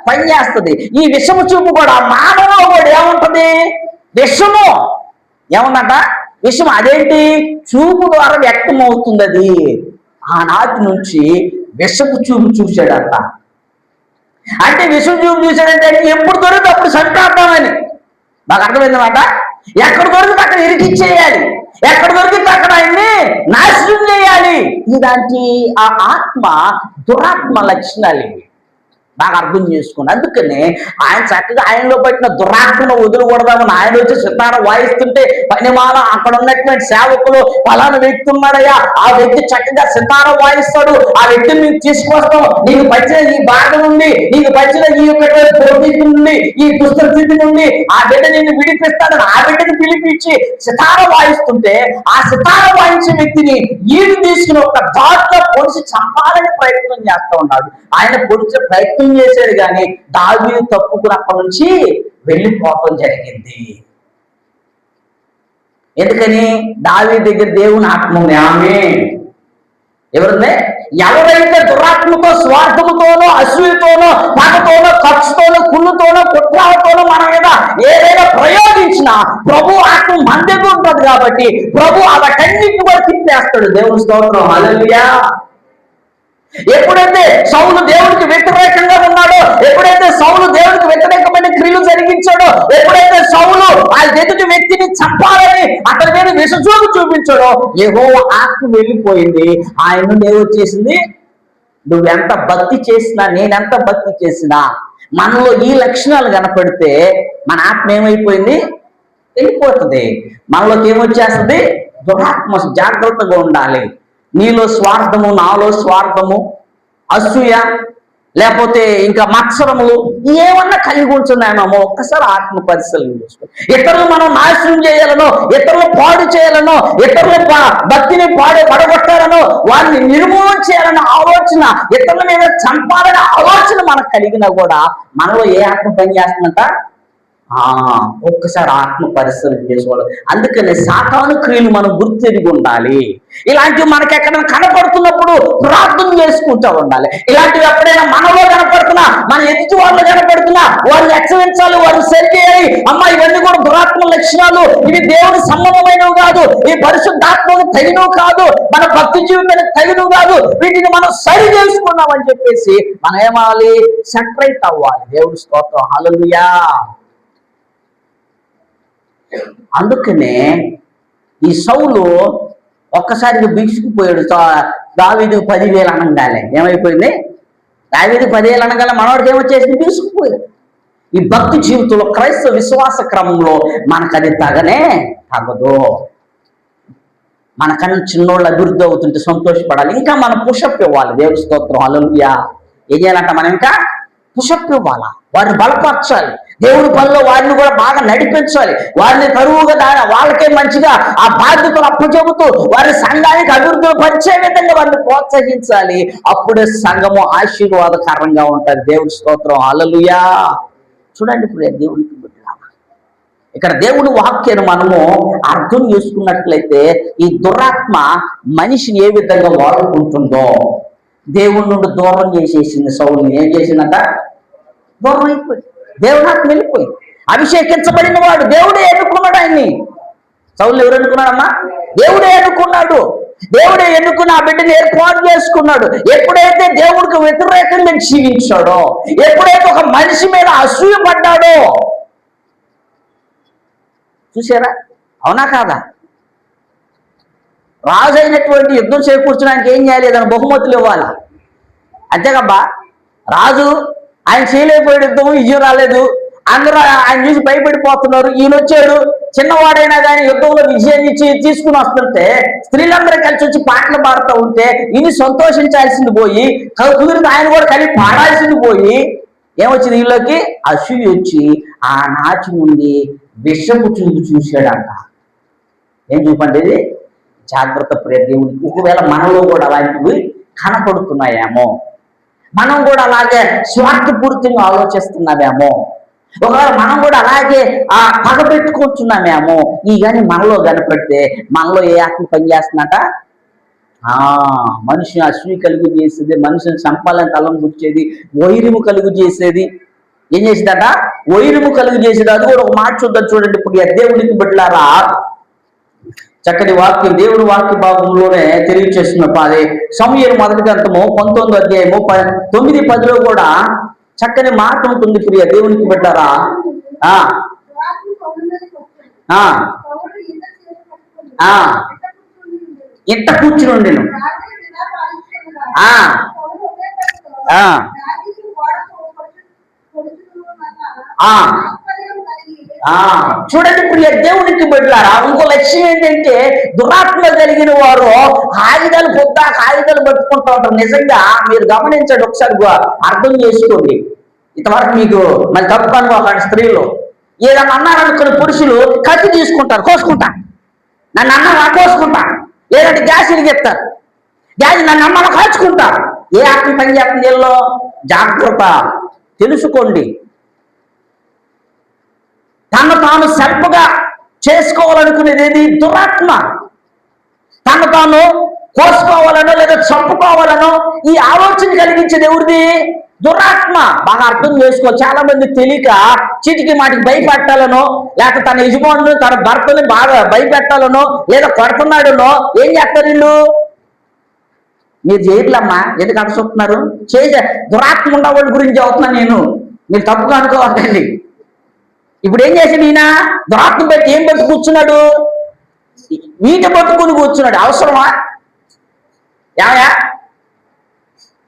పని చేస్తుంది. ఈ విషము చూపు కూడా మానవ కూడా ఏముంటది? విషము ఏముందట? విషయం. అదేంటి? చూపు ద్వారా వ్యక్తం అవుతుంది. అది ఆనాటి నుంచి విషపు చూపు చూశాడంట. అంటే విషం చూపు చూశాడంటే ఎప్పుడు దొరికితే అప్పుడు చంపేద్దామని. నాకు అర్థమైందన్నమాట. ఎక్కడ దొరికితే అక్కడ ఇరికిచ్చేయాలి, ఎక్కడ దొరికితే అక్కడ ఆయన్ని నాశనం చేయాలి. ఇలాంటి ఆ ఆత్మ దురాత్మ లక్షణాలు ఇవి. బాగా అర్థం చేసుకోండి. అందుకనే ఆయన చక్కగా ఆయనలో పట్టిన దురాత్మను వదిలికొడదామని ఆయన వచ్చి సితారం వాయిస్తుంటే పనిమాల అక్కడ ఉన్నటువంటి సేవకులు ఫలానా వ్యక్తి ఉన్నాడయ్యా, ఆ వ్యక్తి చక్కగా సితారం వాయిస్తాడు, ఆ వ్యక్తిని నీకు తీసుకొస్తాం, నీకు పచ్చిన ఈ బాధ నుండి, నీకు పచ్చిన ఈ యొక్క పరిస్థితి నుండి, ఈ దుస్థితి నుండి ఆ బిడ్డ నిన్ను విడిపిస్తాడని ఆ బిడ్డని పిలిపించి సితారం వాయిస్తుంటే ఆ సితారం వాయించే వ్యక్తిని ఈడు తీసుకుని ఒక దాంట్లో పొడిచి చంపాలని ప్రయత్నం చేస్తూ ఉన్నాడు. ఆయన పొడిచే ప్రయత్నం చేశాడు, కానీ దావీదు తప్పుకుని అక్కడి నుంచి వెళ్ళిపోవటం జరిగింది. ఎందుకని? దావీదు దగ్గర దేవుని ఆత్మ ఉంది. ఆమేన్. ఎవరుంది? ఎవరైతే దురాత్మతో, స్వార్థముతోనో, అసూయతోనో, పగతోనో, ఖర్చుతోనో, కుళ్ళుతోనో, కుట్రాలతోనో మన మీద ఏదైనా ప్రయోగించినా ప్రభు ఆత్మ మన దగ్గర ఉంటుంది కాబట్టి ప్రభు వాటన్నిటిని కూడా తిప్పేస్తాడు. దేవుని స్తోత్రం. హల్లెలూయా. ఎప్పుడైతే సౌలు దేవుడికి వ్యతిరేకంగా ఉన్నాడో, ఎప్పుడైతే సౌలు దేవుడికి వ్యతిరేకమైన క్రియలు జరిగించాడో, ఎప్పుడైతే సౌలు ఆ ఎదుటి వ్యక్తిని చంపాలని అతని మీద విషచూపు చూపించాడో, యెహోవా ఆత్మ వెళ్ళిపోయింది. ఆయన నుండి ఏమొచ్చేసింది? నువ్వెంత భక్తి చేసినా, నేనెంత భక్తి చేసినా మనలో ఈ లక్షణాలు కనపడితే మన ఆత్మ ఏమైపోయింది? వెళ్ళిపోతుంది. మనలోకి ఏమొచ్చేస్తుంది? దురాత్మ. జాగ్రత్తగా ఉండాలి. నీలో స్వార్థము, నాలో స్వార్థము, అసూయ, లేకపోతే ఇంకా మత్సరములు ఏమన్నా కలిగి ఉంటున్నామేమో ఒక్కసారి ఆత్మ పరిశీలన చేసుకో. ఇతరులు మనం నాశనం చేయాలనో, ఇతరులు పాడు చేయాలనో, ఇతరుల భక్తిని పడగొట్టాలనో, వారిని నిర్మూలన చేయాలన్న ఆలోచన, ఇతరుల మీద చంపాలనే ఆలోచన మనకు కలిగినా కూడా మనలో ఏ ఆత్మ పని చేస్తుందంట? ఒక్కసారి ఆత్మ పరిశీలన చేసుకోవాలి. అందుకని సాతాను క్రియలు మనం గుర్తెరిగి ఉండాలి. ఇలాంటివి మనకి ఎక్కడైనా కనపడుతున్నప్పుడు ప్రార్థన చేసుకుంటూ ఉండాలి. ఇలాంటివి ఎప్పుడైనా మనలో కనపడుతున్నా, మన ఎదుటి వాళ్ళు కనపడుతున్నా వారిని హెచ్చరించాలి, వారిని సరిచేయాలి. అమ్మ, ఇవన్నీ కూడా దురాత్మ లక్షణాలు, ఇవి దేవుని సంబంధమైనవి కాదు, ఈ పరిశుద్ధాత్మకు తగినవి కాదు, మన భక్తి జీవితానికి తగినవి కాదు, వీటిని మనం సరి చేసుకున్నామని చెప్పేసి మనం ఏమాలి? సెపరేట్ అవ్వాలి. దేవుని స్తోత్రం. హల్లెలూయా. అందుకనే ఈ సౌలు ఒక్కసారిగా బిగుసుకుపోయాడు. దావీదు 10,000 అనగానే ఏమైపోయింది? దావీదు 10,000 అనగానే మనవాడికి ఏమొచ్చేసింది? బిగుసుకుపోయాడు. ఈ భక్తి జీవితంలో, క్రైస్తవ విశ్వాస క్రమంలో మనకు అది తగదు. మనకన్నా చిన్నోళ్ళు అభివృద్ధి అవుతుంటే సంతోషపడాలి. ఇంకా మనం పుషప్ ఇవ్వాలి. దేవుని స్తోత్రం. హల్లెలూయా. ఏం చేయాలంట? మనం ఇంకా పుషప్ ఇవ్వాలా, వారిని బలపరచాలి, దేవుడి పనిలో వారిని కూడా బాగా నడిపించాలి, వారిని తరువుగా వాళ్ళకే మంచిగా ఆ బాధ్యతలు అప్పచెబుతూ వారి సంఘానికి అభివృద్ధి పరిచే విధంగా వారిని ప్రోత్సహించాలి. అప్పుడే సంఘము ఆశీర్వాదకరంగా ఉంటుంది. దేవుడి స్తోత్రం. హల్లెలూయా. చూడండి ఇప్పుడు దేవుడికి ఇక్కడ దేవుని వాక్యాన్ని మనము అర్థం చేసుకున్నట్లయితే ఈ దురాత్మ మనిషిని ఏ విధంగా వాడుకుంటుందో, దేవుడి నుండి దూరం చేసేసింది సౌలుని. ఏం చేసిందంట? దూరం అయిపోయింది. దేవుని ఆత్మ వెళ్ళిపోయింది. అభిషేకించబడిన వాడు దేవుడే ఎన్నుకున్నాడు ఆయన్ని. సౌలు ఎవరు ఎన్నుకున్నాడమ్మా? దేవుడే ఎన్నుకున్నాడు. దేవుడే ఎన్నుకుని ఆ బిడ్డని ఏర్పాటు చేసుకున్నాడు. ఎప్పుడైతే దేవుడికి వ్యతిరేకంగా జీవించాడో, ఎప్పుడైతే ఒక మనిషి మీద అసూయ పడ్డాడో, చూసారా? అవునా కాదా? రాజు అయినటువంటి యుద్ధం చేకూర్చడానికి ఏం చేయాలి? ఏదైనా బహుమతులు ఇవ్వాలి. అంతేకబ్బా. రాజు ఆయన చేయలేకపోయాడు, యుద్ధం విజయం రాలేదు, అందరూ ఆయన చూసి భయపడిపోతున్నారు. ఈయన వచ్చాడు, చిన్నవాడైనా కానీ యుద్ధంలో విజయాన్ని తీసుకుని వస్తుంటే స్త్రీలందరూ కలిసి వచ్చి పాటలు పాడుతూ ఉంటే ఈయన సంతోషించాల్సింది పోయి, కుదిరితే ఆయన కూడా కలిసి పాడాల్సింది పోయి ఏమొచ్చింది? వీళ్ళకి అసూయ వచ్చి ఆ నాచి నుండి విషపు చూపు చూశాడంట. ఏం చూపండి ఇది? జాగ్రత్త ప్రియ దేవుడికి. ఒకవేళ మనలో కూడా అలాంటివి కనపడుతున్నాయేమో, మనం కూడా అలాగే స్వార్థపూరితంగా ఆలోచిస్తున్నామేమో, ఒకవేళ మనం కూడా అలాగే పగ పెట్టుకుంటున్నామేమో, ఈ కానీ మనలో కనపడితే మనలో ఏ ఆత్మ పనిచేస్తున్నట? మనిషిని అసూయ కలుగు చేసేది, మనిషిని చంపాలని తలం గుచ్చేది, వైరము కలుగు చేసేది. ఏం చేసేదట? వైరము కలుగు చేసేది. అది కూడా ఒక మాట చూద్దాం. చూడండి ఇప్పుడు దేవుడికి బిడ్డలారా, చక్కటి వాక్యం దేవుడి వాక్య భాగంలోనే తెలియచేస్తున్నప్పుడు అదే సమూయేలు మొదటి గ్రంథము 19వ అధ్యాయము 9-10లో కూడా చక్కని మాట ఉంటుంది. ప్రియ దేవునికి బిడ్డలారా, ఇంట కూర్చుని ఉండేను. చూడండి ప్రియ దేవునికి బిడ్డలారా, ఇంకో లక్ష్యం ఏంటంటే దురాత్మ కలిగిన వారు ఆయుధాలు పట్టుకుంటూ ఉంటారు. నిజంగా మీరు గమనించండి, ఒకసారి అర్థం చేసుకోండి. ఇంతవరకు మీకు మరి తప్పు అనుకోకండి. స్త్రీలు ఏదన్నా అన్నారనుకున్న పురుషులు కత్తి తీసుకుంటారు, కోసుకుంటా, నన్ను అన్నా కోసుకుంటా, లేదంటే గ్యాస్ వెలిగిస్తారు, గ్యాస్ నన్ను అమ్మ కాల్చుకుంటా. ఏ ఆత్మ పని చేస్తుంది వీళ్ళు? జాగ్రత్త, తెలుసుకోండి. తను తాను సెల్ఫ్గా చేసుకోవాలనుకునేది ఏది? దురాత్మ. తను తాను కోసుకోవాలనో లేదా చంపుకోవాలనో ఈ ఆలోచన కలిగించేది ఎవరిది? దురాత్మ. బాగా అర్థం చేసుకో. చాలా మంది తెలియక చీటికి మాటికి భయపెట్టాలనో, లేకపోతే తన యజమానులు తన భర్తని బాగా భయపెట్టాలనో, లేదా కొడుతున్నాడనో ఏం చేస్తారు వీళ్ళు? మీరు చేయట్లమ్మా, ఎందుకు అడుగుతున్నారు? దురాత్మ ఉన్న వాళ్ళ గురించి చదువుతున్నాను నేను, మీరు తప్పుగా అనుకోవద్దండి. ఇప్పుడు ఏం చేశాడు ఈయన? దురాత్మ పెట్టి ఏం పెట్టి కూర్చున్నాడు? వీట పట్టుకుని కూర్చున్నాడు. అవసరమా? యాయా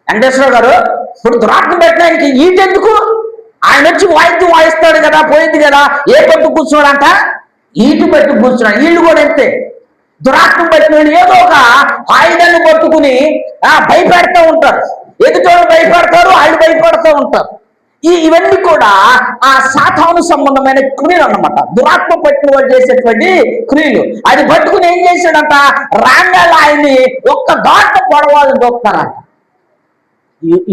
వెంకటేశ్వర గారు, ఇప్పుడు దురాత్మ పెట్టడానికి ఈటెందుకు? ఆయన వచ్చి వాయిద్యం వాయిస్తాడు కదా, పోయింది కదా. ఏ పట్టు కూర్చున్నాడంట? ఈటు పెట్టి కూర్చున్నాడు. వీళ్ళు కూడా అంతే, దురాత్మ పెట్టిన ఏదో ఒక ఆయుధాన్ని పట్టుకుని భయపెడతా ఉంటారు. ఎదుటోళ్ళు భయపడతారు, వాళ్ళు భయపడుతూ ఉంటారు. ఇవన్నీ కూడా ఆ సాతాను సంబంధమైన క్రియలు అన్నమాట. దురాత్మ పట్టిన వాడు చేసేటువంటి క్రియలు. అది పట్టుకుని ఏం చేశాడంట? రాంగాలు ఆయన్ని ఒక్క దాట పొడవాలని చూస్తారంట.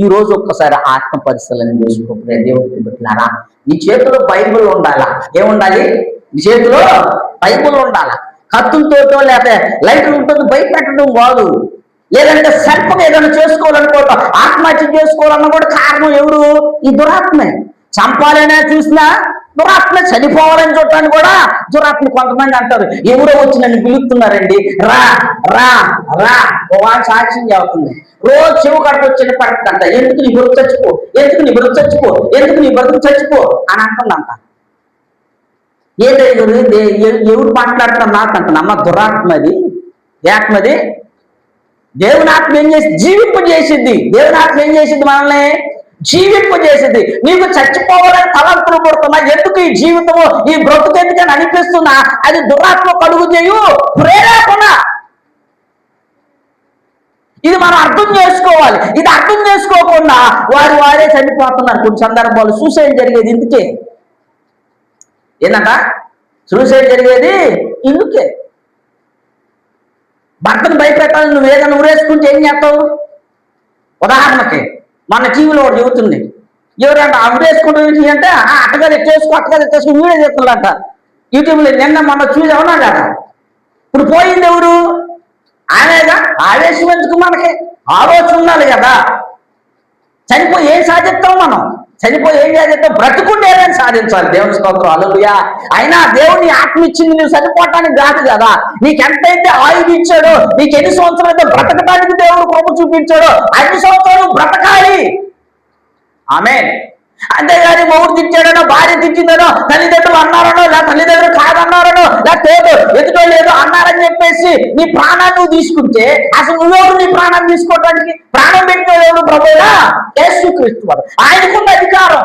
ఈ రోజు ఒక్కసారి ఆత్మ పరిశీలన చేసుకోకపోతే దేవుడికి పెట్టినారా? నీ చేతిలో బైబిల్ ఉండాలా? ఏముండాలి? నీ చేతిలో బైబిల్ ఉండాలా? కత్తులతోటో లేకపోతే లైట్లు ఉంటుంది భయపెట్టడం కాదు. లేదంటే సర్పం ఏదైనా చేసుకోవాలనుకోవటం, ఆత్మహత్య చేసుకోవాలన్న కూడా కారణం ఎవరు? ఈ దురాత్మే. చంపాలనే చూసినా దురాత్మ, చనిపోవాలని చూడటానికి కూడా దురాత్మ. కొంతమంది అంటారు, ఎవరో వచ్చి నన్ను పిలుస్తున్నారండి, రా రా రా. వాళ్ళు సాక్ష్యం చెబుతుంది, రోజు చెవు కడుపు వచ్చిన పడుతుందంట. ఎందుకు నీ బ్రతుకు చచ్చిపో, ఎందుకు నీ బ్రతుకు చచ్చిపో, ఎందుకు నీ బ్రతుకు చచ్చిపో అని అంటుందంట. ఎవరు మాట్లాడుతున్నారు నాకంటాను? అమ్మ దురాత్మది. ఏ ఆత్మది? దేవుని ఆత్మ ఏం చేసి జీవింపజేసింది. దేవుని ఆత్మ ఏం చేసింది? మనల్ని జీవింపజేసింది. నీకు చచ్చిపోవాలని తలంపులు పడుతున్నా, ఎందుకు ఈ జీవితము, ఈ బ్రతుకు ఎందుకని అనిపిస్తున్నా, అది దురాత్మ కలుగు చేయు ప్రేరేపణ. ఇది మనం అర్థం చేసుకోవాలి. ఇది అర్థం చేసుకోకుండా వారే చనిపోతున్నారు. కొన్ని సందర్భాలు సూసైడ్ జరిగేది ఇందుకే. ఏంటంట? సూసైడ్ జరిగేది ఇందుకే. భర్తను భయపెట్టాలి, నువ్వు ఏదైనా ఊరేసుకుంటే ఏం చేస్తావు? ఉదాహరణకి మన టీవీలో ఒకటి చెబుతుంది, ఎవరంట ఊరేసుకుంటుంది అంటే అట్టగా ఎట్టేసుకుని వీడియో చెప్తున్నాడంట యూట్యూబ్లో. నిన్న మొన్న చూసావునా కదా? ఇప్పుడు పోయింది ఎవరు? ఆయనేగా. ఆవేశం ఎందుకు? మనకి ఆలోచన ఉండాలి కదా. చనిపోయి ఏం సాధిస్తాం మనం? చనిపోయి ఏం సాధిస్తాం? బ్రతుకుంటే ఏదైనా సాధించాలి. దేవుని స్తోత్రం, హల్లెలూయా. అయినా దేవుని ఆత్మ ఇచ్చింది నువ్వు చనిపోవటానికి కాదు కదా. నీకెంతైతే ఆయుధ ఇచ్చాడో, నీకు ఎన్ని సంవత్సరాలు అయితే బ్రతకడానికి దేవుడు కృప చూపించాడో అన్ని సంవత్సరాలు బ్రతకాలి. ఆమేన్. అంతేగాని మొగుడు తిట్టాడనో, భార్య తిట్టిందనో, తల్లిదండ్రులు అన్నారనో, లేదా తల్లిదండ్రులు కాదన్నారనో, లేకపోతే ఎదుటోళ్ళు ఏదో అన్నారని చెప్పేసి నీ ప్రాణాన్ని నువ్వు తీసుకుంటే అసలు నువ్వెవరు నీ ప్రాణాన్ని తీసుకోవడానికి? ప్రాణం పెట్టిన దేవుడు ప్రభువా యేసుక్రీస్తు వారు. ఆయనకున్న అధికారం.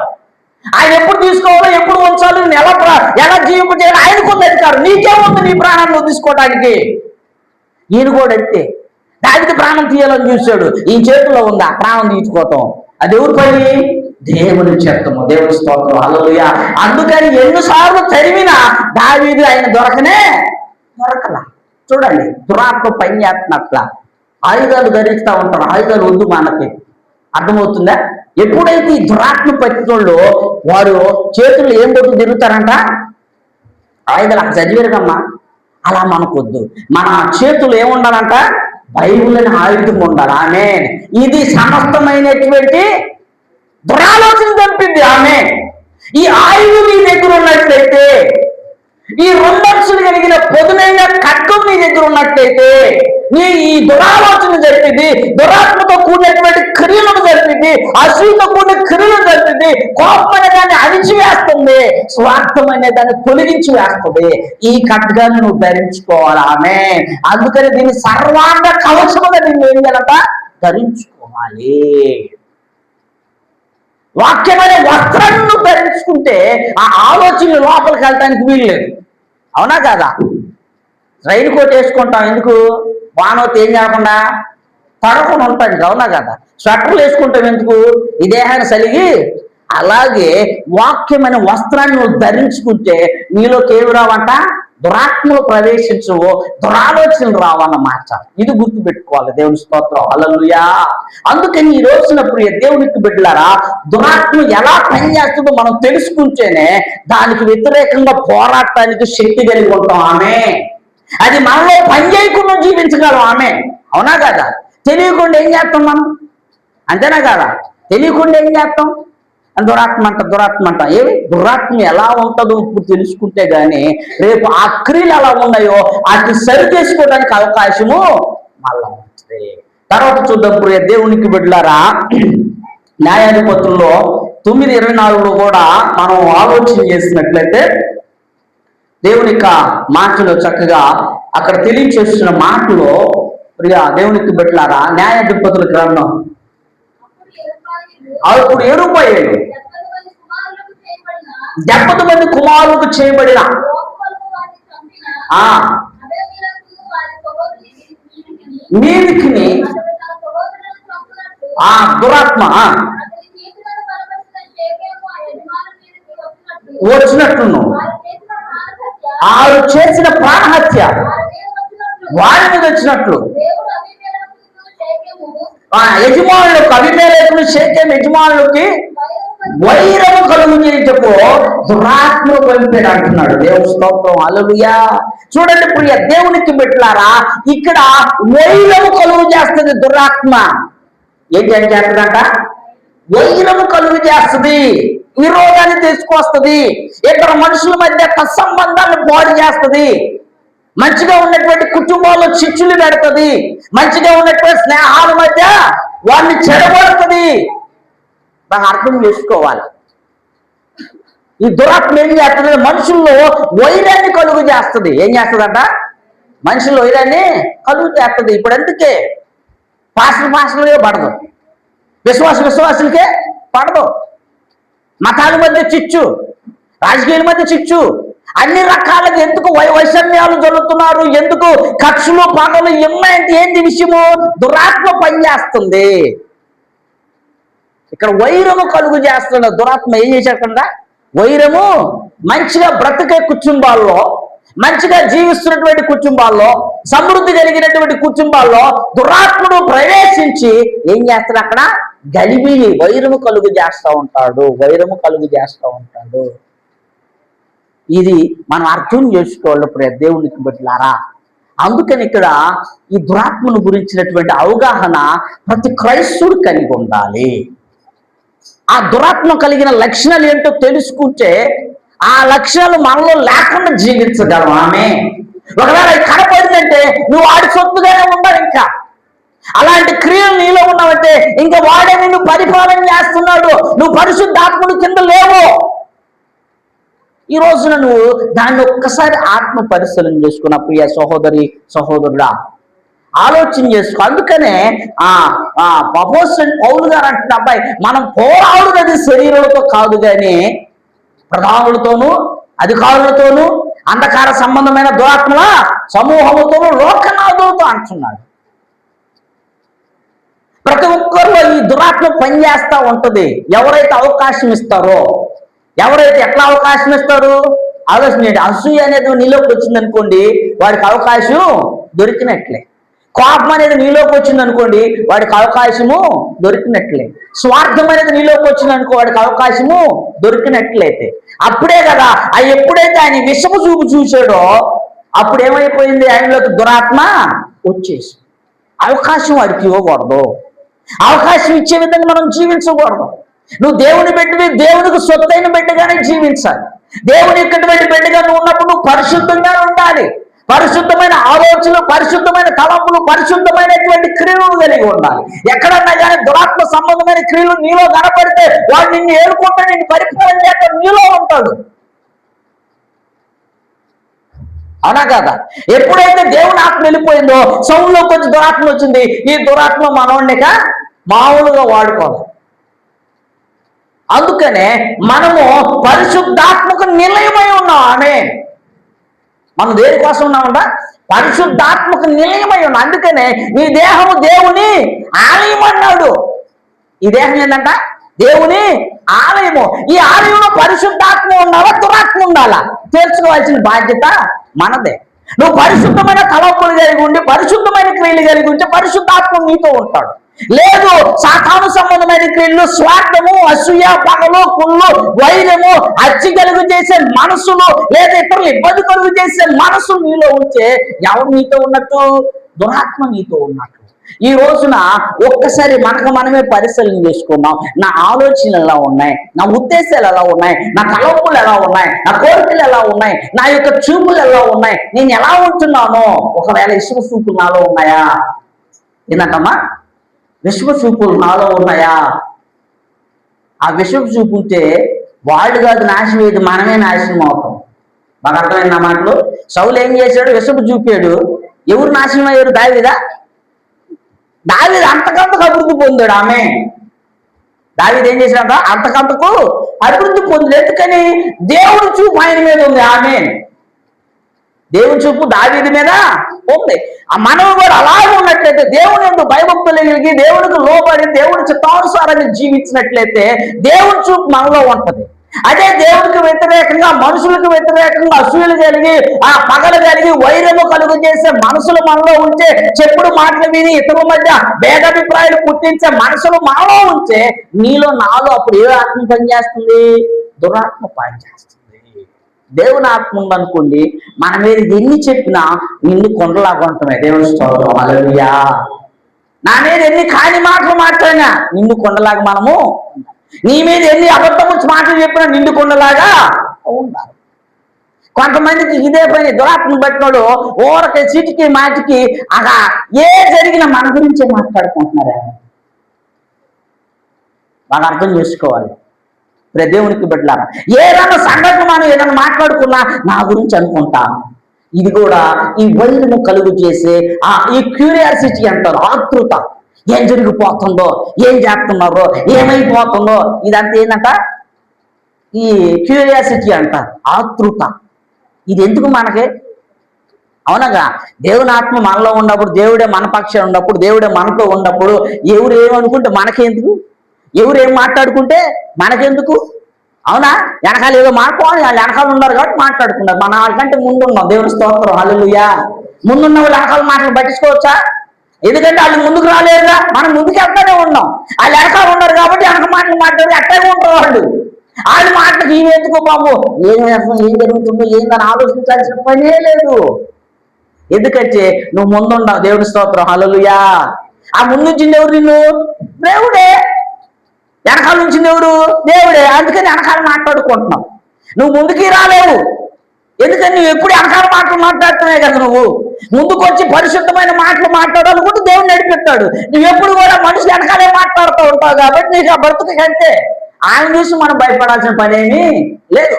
ఆయన ఎప్పుడు తీసుకోవాలో, ఎప్పుడు ఉంచాలో, ఎలా జీవింపజేయాలో ఆయనకున్న అధికారం. నీకేముంది నీ ప్రాణాన్ని నువ్వు తీసుకోవడానికి? ఈయన కూడా అంతే. దానికి ప్రాణం తీయాలని చూశాడు. ఈ చేతిలో ఉందా ప్రాణం తీసుకోవటం? అది ఎవరి పని? దేవుని చిత్తము. దేవుని స్తోత్రం, హల్లెలూయా. అందుకని ఎన్నిసార్లు తరిమినా దావీదు ఆయన దొరకలా. చూడండి, దురాత్మ పని చేస్తున్నట్ల ఆయుధాలు ధరిస్తూ ఉంటారు. ఆయుధాలు వద్దు మనకి. అర్థమవుతుందా? ఎప్పుడైతే ఈ దురాత్మ పట్టినోళ్ళు వారు చేతుల్లో ఏం కొట్టు తిరుగుతారంట? ఆయుధాలు. అక్కడ చదివారుకమ్మా. అలా మనకొద్దు. మన చేతులు ఏముండాలంట? బైబిల్ అని ఆయుధం ఉండాలి. ఆమేన్. ఇది సమస్తమైనటువంటి దురాలోచన చంపింది. ఆమేన్. ఈ ఆయుధం నీ దగ్గర ఉన్నట్లయితే, ఈ రెండంచులు కలిగిన పొదునైన ఖడ్గం నీ దగ్గర ఉన్నట్లయితే, ఈ దురాలోచన జరిపింది, దురాత్మతో కూడినటువంటి క్రియలను జరిపింది, అసూయతో కూడిన క్రియలను జరిపింది, కోపం అనే దాన్ని అణిచివేస్తుంది, స్వార్థం అనే దాన్ని తొలగించి వేస్తుంది. ఈ ఖడ్గాన్ని నువ్వు ధరించుకోవాలి. ఆమె అందుకని దీన్ని సర్వాంగ కవచముగా దీన్ని ఏం చేయాలంట? ధరించుకోవాలి. వాక్యమైన వస్త్రాన్ని ధరించుకుంటే ఆ ఆలోచనలు లోపలికి వెళ్ళటానికి వీలు లేదు. అవునా కాదా? రైలు కోట్ వేసుకుంటాం ఎందుకు? వానవతి ఏం కాకుండా తడకుండా ఉంటాడు. అవునా కదా? స్వెటర్లు వేసుకుంటాం ఎందుకు? ఈ దేహాన్ని సలిగి. అలాగే వాక్యమైన వస్త్రాన్ని నువ్వు ధరించుకుంటే నీలోకి ఏమి రావంట? దురాత్మలు ప్రవేశించవు, దురాలోచనలు రావన్నమాట. ఇది గుర్తుపెట్టుకోవాలి. దేవుని స్తోత్రం, హల్లెలూయా. అందుకని ఈ రోజున ప్రియ దేవునికి బిడ్డలారా, దురాత్మ ఎలా పనిచేస్తుందో మనం తెలుసుకుంటేనే దానికి వ్యతిరేకంగా పోరాటానికి శక్తి కలిగి ఉంటాం. ఆమె అది మనలో పని చేయకుండా జీవించగలం. ఆమె అవునా కదా? తెలియకుండా ఏం చేస్తాం మనం? అంతేనా కదా? తెలియకుండా ఏం చేస్తాం? దురాత్మ అంట. ఏమి దురాత్మ ఎలా ఉంటుందో ఇప్పుడు తెలుసుకుంటే గానీ రేపు ఆ క్రియలు ఎలా ఉన్నాయో అది సరి చేసుకోవడానికి అవకాశము మళ్ళా ఉంటుంది. తర్వాత చూద్దాం ప్రియ దేవునికి బిడ్డలారా, న్యాయాధిపతుల్లో 9:24 కూడా మనం ఆలోచన చేసినట్లయితే దేవుని యొక్క మాటలో చక్కగా అక్కడ తెలియచేస్తున్న మాటలో ప్రియ దేవునికి బిడ్డలారా, న్యాయాధిపతుల గ్రంథం అప్పుడు ఏరుపాయేలు 70 మంది కుమారులకు చేయబడిన మీదికి ఆ దురాత్మ వచ్చినట్లును ఆరు చేసిన ప్రాణహత్య వారి మీద వచ్చినట్లు యజమానులకు అభిమేలకులు షేకెము యజమానులకి వైరము కలుగు చేయుటకు దురాత్మను పంపాడు అంటున్నాడు. దేవుని స్తోత్రం, హల్లెలూయా. చూడండి ప్రియ దేవునికి బిడ్డలారా, ఇక్కడ వైరము కలుగు చేస్తుంది దురాత్మ. ఏంటి అని చేస్తుందంట? వైరము కలుగు చేస్తుంది, విరోధాన్ని తీసుకొస్తుంది, ఇద్దరు మనుషుల మధ్య సంబంధాలను పాడు చేస్తుంది, మంచిగా ఉన్నటువంటి కుటుంబాల్లో చిచ్చులు పెడుతుంది, మంచిగా ఉన్నటువంటి స్నేహాల మధ్య వారిని చెడగొడుతుంది. బాగా అర్థం చేసుకోవాలి. ఈ దురాత్మ ఏం చేస్తుంది? మనుషుల్లో వైరాన్ని కలుగు చేస్తుంది. ఏం చేస్తుందంట? మనుషుల్లో వైరాన్ని కలుగు చేస్తుంది. ఇప్పుడు అందుకే పాస్టర్లకే పడదు, విశ్వాసులకే పడదు. మతాల మధ్య చిచ్చు, రాజకీయాల మధ్య చిచ్చు, అన్ని రకాలుగా ఎందుకు వైషమ్యాలు జరుగుతున్నారు, ఎందుకు కక్షలు పగలు ఎన్నాయంటే ఏంటి విషయము? దురాత్మ పనిచేస్తుంది. ఇక్కడ వైరము కలుగు చేస్తున్న దురాత్మ ఏం చేసేకుండా వైరము మంచిగా బ్రతికే కుటుంబాల్లో, మంచిగా జీవిస్తున్నటువంటి కుటుంబాల్లో, సమృద్ధి కలిగినటువంటి కుటుంబాల్లో దురాత్ముడు ప్రవేశించి ఏం చేస్తాడు? అక్కడ గలిబిలి వైరము కలుగు చేస్తూ ఉంటాడు. ఇది మనం అర్థం చేసుకోవాలి ప్రియ దేవునికి బిడ్డలారా. అందుకని ఇక్కడ ఈ దురాత్మను గురించినటువంటి అవగాహన ప్రతి క్రైస్తవుడు కలిగి ఉండాలి. ఆ దురాత్మ కలిగిన లక్షణాలు ఏంటో తెలుసుకుంటే ఆ లక్షణాలు మనలో లేకుండా జీవించగలం. ఆమె ఒకవేళ కనపడిందంటే నువ్వు వాడి సొత్తుగానే ఉండాలి. ఇంకా అలాంటి క్రియలు నీలో ఉన్నావంటే ఇంకా వాడే నిన్ను పరిపాలన చేస్తున్నాడు, నువ్వు పరిశుద్ధాత్ముడి కింద లేవు. ఈ రోజున నువ్వు దాన్ని ఒక్కసారి ఆత్మ పరిశీలన చేసుకున్న ప్రియ సహోదరి సహోదరుడా, ఆలోచన చేసుకో. అందుకనే అపోస్తలుడైన పౌలు గారు అంటున్న అబ్బాయి, మనం పోరాడున్నది శరీరాలతో కాదు కానీ ప్రధానులతోనూ, అధికారులతోనూ, అంధకార సంబంధమైన దురాత్మల సమూహముతోనూ, లోకనాథులతో అంటున్నాడు. ప్రతి ఒక్కరిలో ఈ దురాత్మ పనిచేస్తూ ఉంటుంది. ఎవరైతే అవకాశం ఇస్తారో, ఎవరైతే ఎట్లా అవకాశం ఇస్తారు ఆలోచించండి. అసూయ అనేది నీలోకి వచ్చింది అనుకోండి, వాడికి అవకాశం దొరికినట్లే. కోపం అనేది నీలోకి వచ్చింది అనుకోండి, వాడికి అవకాశము దొరికినట్లే. స్వార్థం అనేది నీలోకి వచ్చింది అనుకో, వాడికి అవకాశము దొరికినట్లయితే అప్పుడే కదా ఎప్పుడైతే ఆయన విషము చూశాడో అప్పుడు ఏమైపోయింది? ఆయనలోకి దురాత్మ వచ్చేసి అవకాశం వాడికి ఇవ్వకూడదు. అవకాశం ఇచ్చే విధంగా మనం జీవించకూడదు. నువ్వు దేవుని బిడ్డవి, దేవునికి సొత్తైన బిడ్డగానే జీవించాలి. దేవుని ఎక్కటువంటి బిడ్డగా నువ్వు ఉన్నప్పుడు నువ్వు పరిశుద్ధంగా ఉండాలి. పరిశుద్ధమైన ఆలోచనలు, పరిశుద్ధమైన తలంపులు, పరిశుద్ధమైనటువంటి క్రియలు కలిగి ఉండాలి. ఎక్కడన్నా కానీ దురాత్మ సంబంధమైన క్రియలు నీలో కనపడితే వాడు నిన్ను ఏలుకుంటే నిన్ను పరిపాలన చేస్తాడు, నీలో ఉంటాడు. అవునా కదా? ఎప్పుడైతే దేవుని ఆత్మ వెళ్ళిపోయిందో సౌలులో కొంచెం దురాత్మ వచ్చింది. ఈ దురాత్మ మనోడిక మామూలుగా వాడుకోవాలి. అందుకనే మనము పరిశుద్ధాత్మకు నిలయమై ఉన్నాం. మనం దేనికోసం ఉన్నామంట? పరిశుద్ధాత్మకు నిలయమై ఉన్నాం. అందుకనే నీ దేహము దేవుని ఆలయం అన్నాడు. ఈ దేహం ఏంటంట? దేవుని ఆలయము. ఈ ఆలయంలో పరిశుద్ధాత్మ ఉండాలా, దురాత్మ ఉండాలా? తెలుసుకోవాల్సిన బాధ్యత మనదే. నువ్వు పరిశుద్ధమైన తలంపులు కలిగి ఉండి, పరిశుద్ధమైన క్రియలు కలిగి ఉంటే పరిశుద్ధాత్మ నీతో ఉంటాడు. లేదు, సాతాను సంబంధమైన క్రియలు, స్వార్థము, అసూయ, పగలు, కుళ్ళు, వైరము, హత్య కలుగు చేసే మనసులు, లేదా ఇతరులు ఇబ్బంది కలుగు చేసే మనసు నీలో ఉంటే ఎవరు నీతో ఉన్నట్టు? దురాత్మ నీతో ఉన్నట్టు. ఈ రోజున ఒక్కసారి మనకు మనమే పరిశీలన చేసుకున్నాం. నా ఆలోచనలు ఎలా ఉన్నాయి, నా ఉద్దేశాలు ఎలా ఉన్నాయి, నా తలంపులు ఎలా ఉన్నాయి, నా కోరికలు ఎలా ఉన్నాయి, నా యొక్క చూపులు ఎలా ఉన్నాయి, నేను ఎలా ఉంటున్నానో. ఒకవేళ విశ్వ చూపులు నాలో ఉన్నాయా? ఏంటమ్మా? విశ్వ చూపులు నాలో ఉన్నాయా? ఆ విశ్వ చూపు ఉంటే వాళ్ళు కాదు నాశనం అయ్యేది, మనమే నాశనం అవుతాం. బాగా అర్థమైన మాటలు. సౌలు ఏం చేశాడు? విశ్వపు చూపాడు. ఎవరు నాశనం అయ్యారు? దావీదు అంతకంతకు అభివృద్ధి పొందాడు. దావీదు ఏం చేశాడ? అంతకంతకు అభివృద్ధి పొందాడు. ఎందుకని? దేవుడి చూపు ఆయన మీద ఉంది. దేవుని చూపు దావీదు మీద ఉంది. మనం కూడా అలాగే ఉన్నట్లయితే, దేవుని యందు భయభక్తులు కలిగి, దేవునికి లోబడి, దేవుని చిత్తానుసారంగా జీవించినట్లయితే దేవుని చూపు మనలో ఉంటది. అదే దేవునికి వ్యతిరేకంగా, మనుషులకు వ్యతిరేకంగా అసూయలు కలిగి, ఆ పగలు కలిగి, వైరము కలుగు చేసే మనసులు మనలో ఉంటే, చెప్పుడు మాటలు విని ఇతరుల మధ్య భేదాభిప్రాయాలు పుట్టించే మనసులు మనలో ఉంటే, నీలో నాలో అప్పుడు ఏ ఆత్మ పనిచేస్తుంది? దురాత్మ పనిచేస్తుంది. దేవుని ఆత్మ ఉందనుకోండి, మన మీద ఎన్ని చెప్పినా నిన్ను కొండలాగా ఉంటామే. దేవుని స్తోత్రం, హల్లెలూయా. నా మీద ఎన్ని కాని మాటలు మాట్లాడినా నిన్ను కొండలాగా మనము, నీ మీద ఎన్ని అబద్ధము మాటలు చెప్పినా నిండు కొండలాగా ఉండాలి. కొంతమందికి ఇదే పని. దురాత్మను బట్టినోడు ఓరకి చీటికి మాటికి అలా ఏ జరిగినా మన గురించే మాట్లాడుకుంటున్నారా? బాగా అర్థం చేసుకోవాలి. దేవునికి బిడ్డలారా, ఏదైనా సంఘటన మనం ఏదైనా మాట్లాడుకున్నా నా గురించి అనుకుంటాను. ఇది కూడా ఈ వైరము కలుగు చేసే ఈ క్యూరియాసిటీ అంటారు, ఆతృత. ఏం జరిగిపోతుందో, ఏం చేస్తున్నారో, ఏమైపోతుందో, ఇదంతా ఏంటంట? ఈ క్యూరియాసిటీ అంట, ఆతృత. ఇది ఎందుకు మనకి? అవునగా, దేవుని ఆత్మ మనలో ఉన్నప్పుడు, దేవుడే మన పక్షం ఉన్నప్పుడు, దేవుడే మనతో ఉన్నప్పుడు, ఎవరు ఏమనుకుంటే మనకెందుకు? ఎవరు ఏం మాట్లాడుకుంటే మనకెందుకు? అవునా? వెనకాల ఏదో మాట్లాడుకోవాలి, వాళ్ళు వెనకాల ఉన్నారు కాబట్టి మాట్లాడుకున్నారు. మన వాళ్ళకంటే ముందున్నాం. దేవుని స్తోత్రం, హల్లెలూయా. ముందున్న వాళ్ళు వెనకాల మాటలు పట్టించుకోవచ్చా? ఎందుకంటే వాళ్ళు ముందుకు రాలేదుగా, మనం ముందుకు వెళ్తానే ఉన్నాం. వాళ్ళు వెనకాల ఉన్నారు కాబట్టి వెనక మాటలు మాట్లాడి అట్టనే ఉంటారు వాళ్ళు. వాళ్ళ మాటలకు ఈయన ఎందుకు బాబు, ఏం జరుగుతుందో ఏందని ఆలోచించాల్సిన పనే లేదు. ఎందుకంటే నువ్వు ముందున్నావు. దేవుని స్తోత్రం, హల్లెలూయా. ఆ ముందు వచ్చింది ఎవరు? నిన్ను దేవుడే. వెనకాల నుంచి ఎవరు? దేవుడే. అందుకని వెనకాల మాట్లాడుకుంటున్నావు. నువ్వు ముందుకి రాలేవు. ఎందుకని నువ్వు ఎప్పుడు వెనకాల మాటలు మాట్లాడుతున్నాయి కదా. నువ్వు ముందుకు వచ్చి పరిశుద్ధమైన మాటలు మాట్లాడాలనుకుంటే దేవుడు నడిపిస్తాడు. నువ్వు ఎప్పుడు కూడా మనిషి వెనకాలే మాట్లాడుతూ ఉంటావు కాబట్టి నీకు ఆ బ్రతుకు అంతే. ఆయన చూసి మనం భయపడాల్సిన పనేమీ లేదు.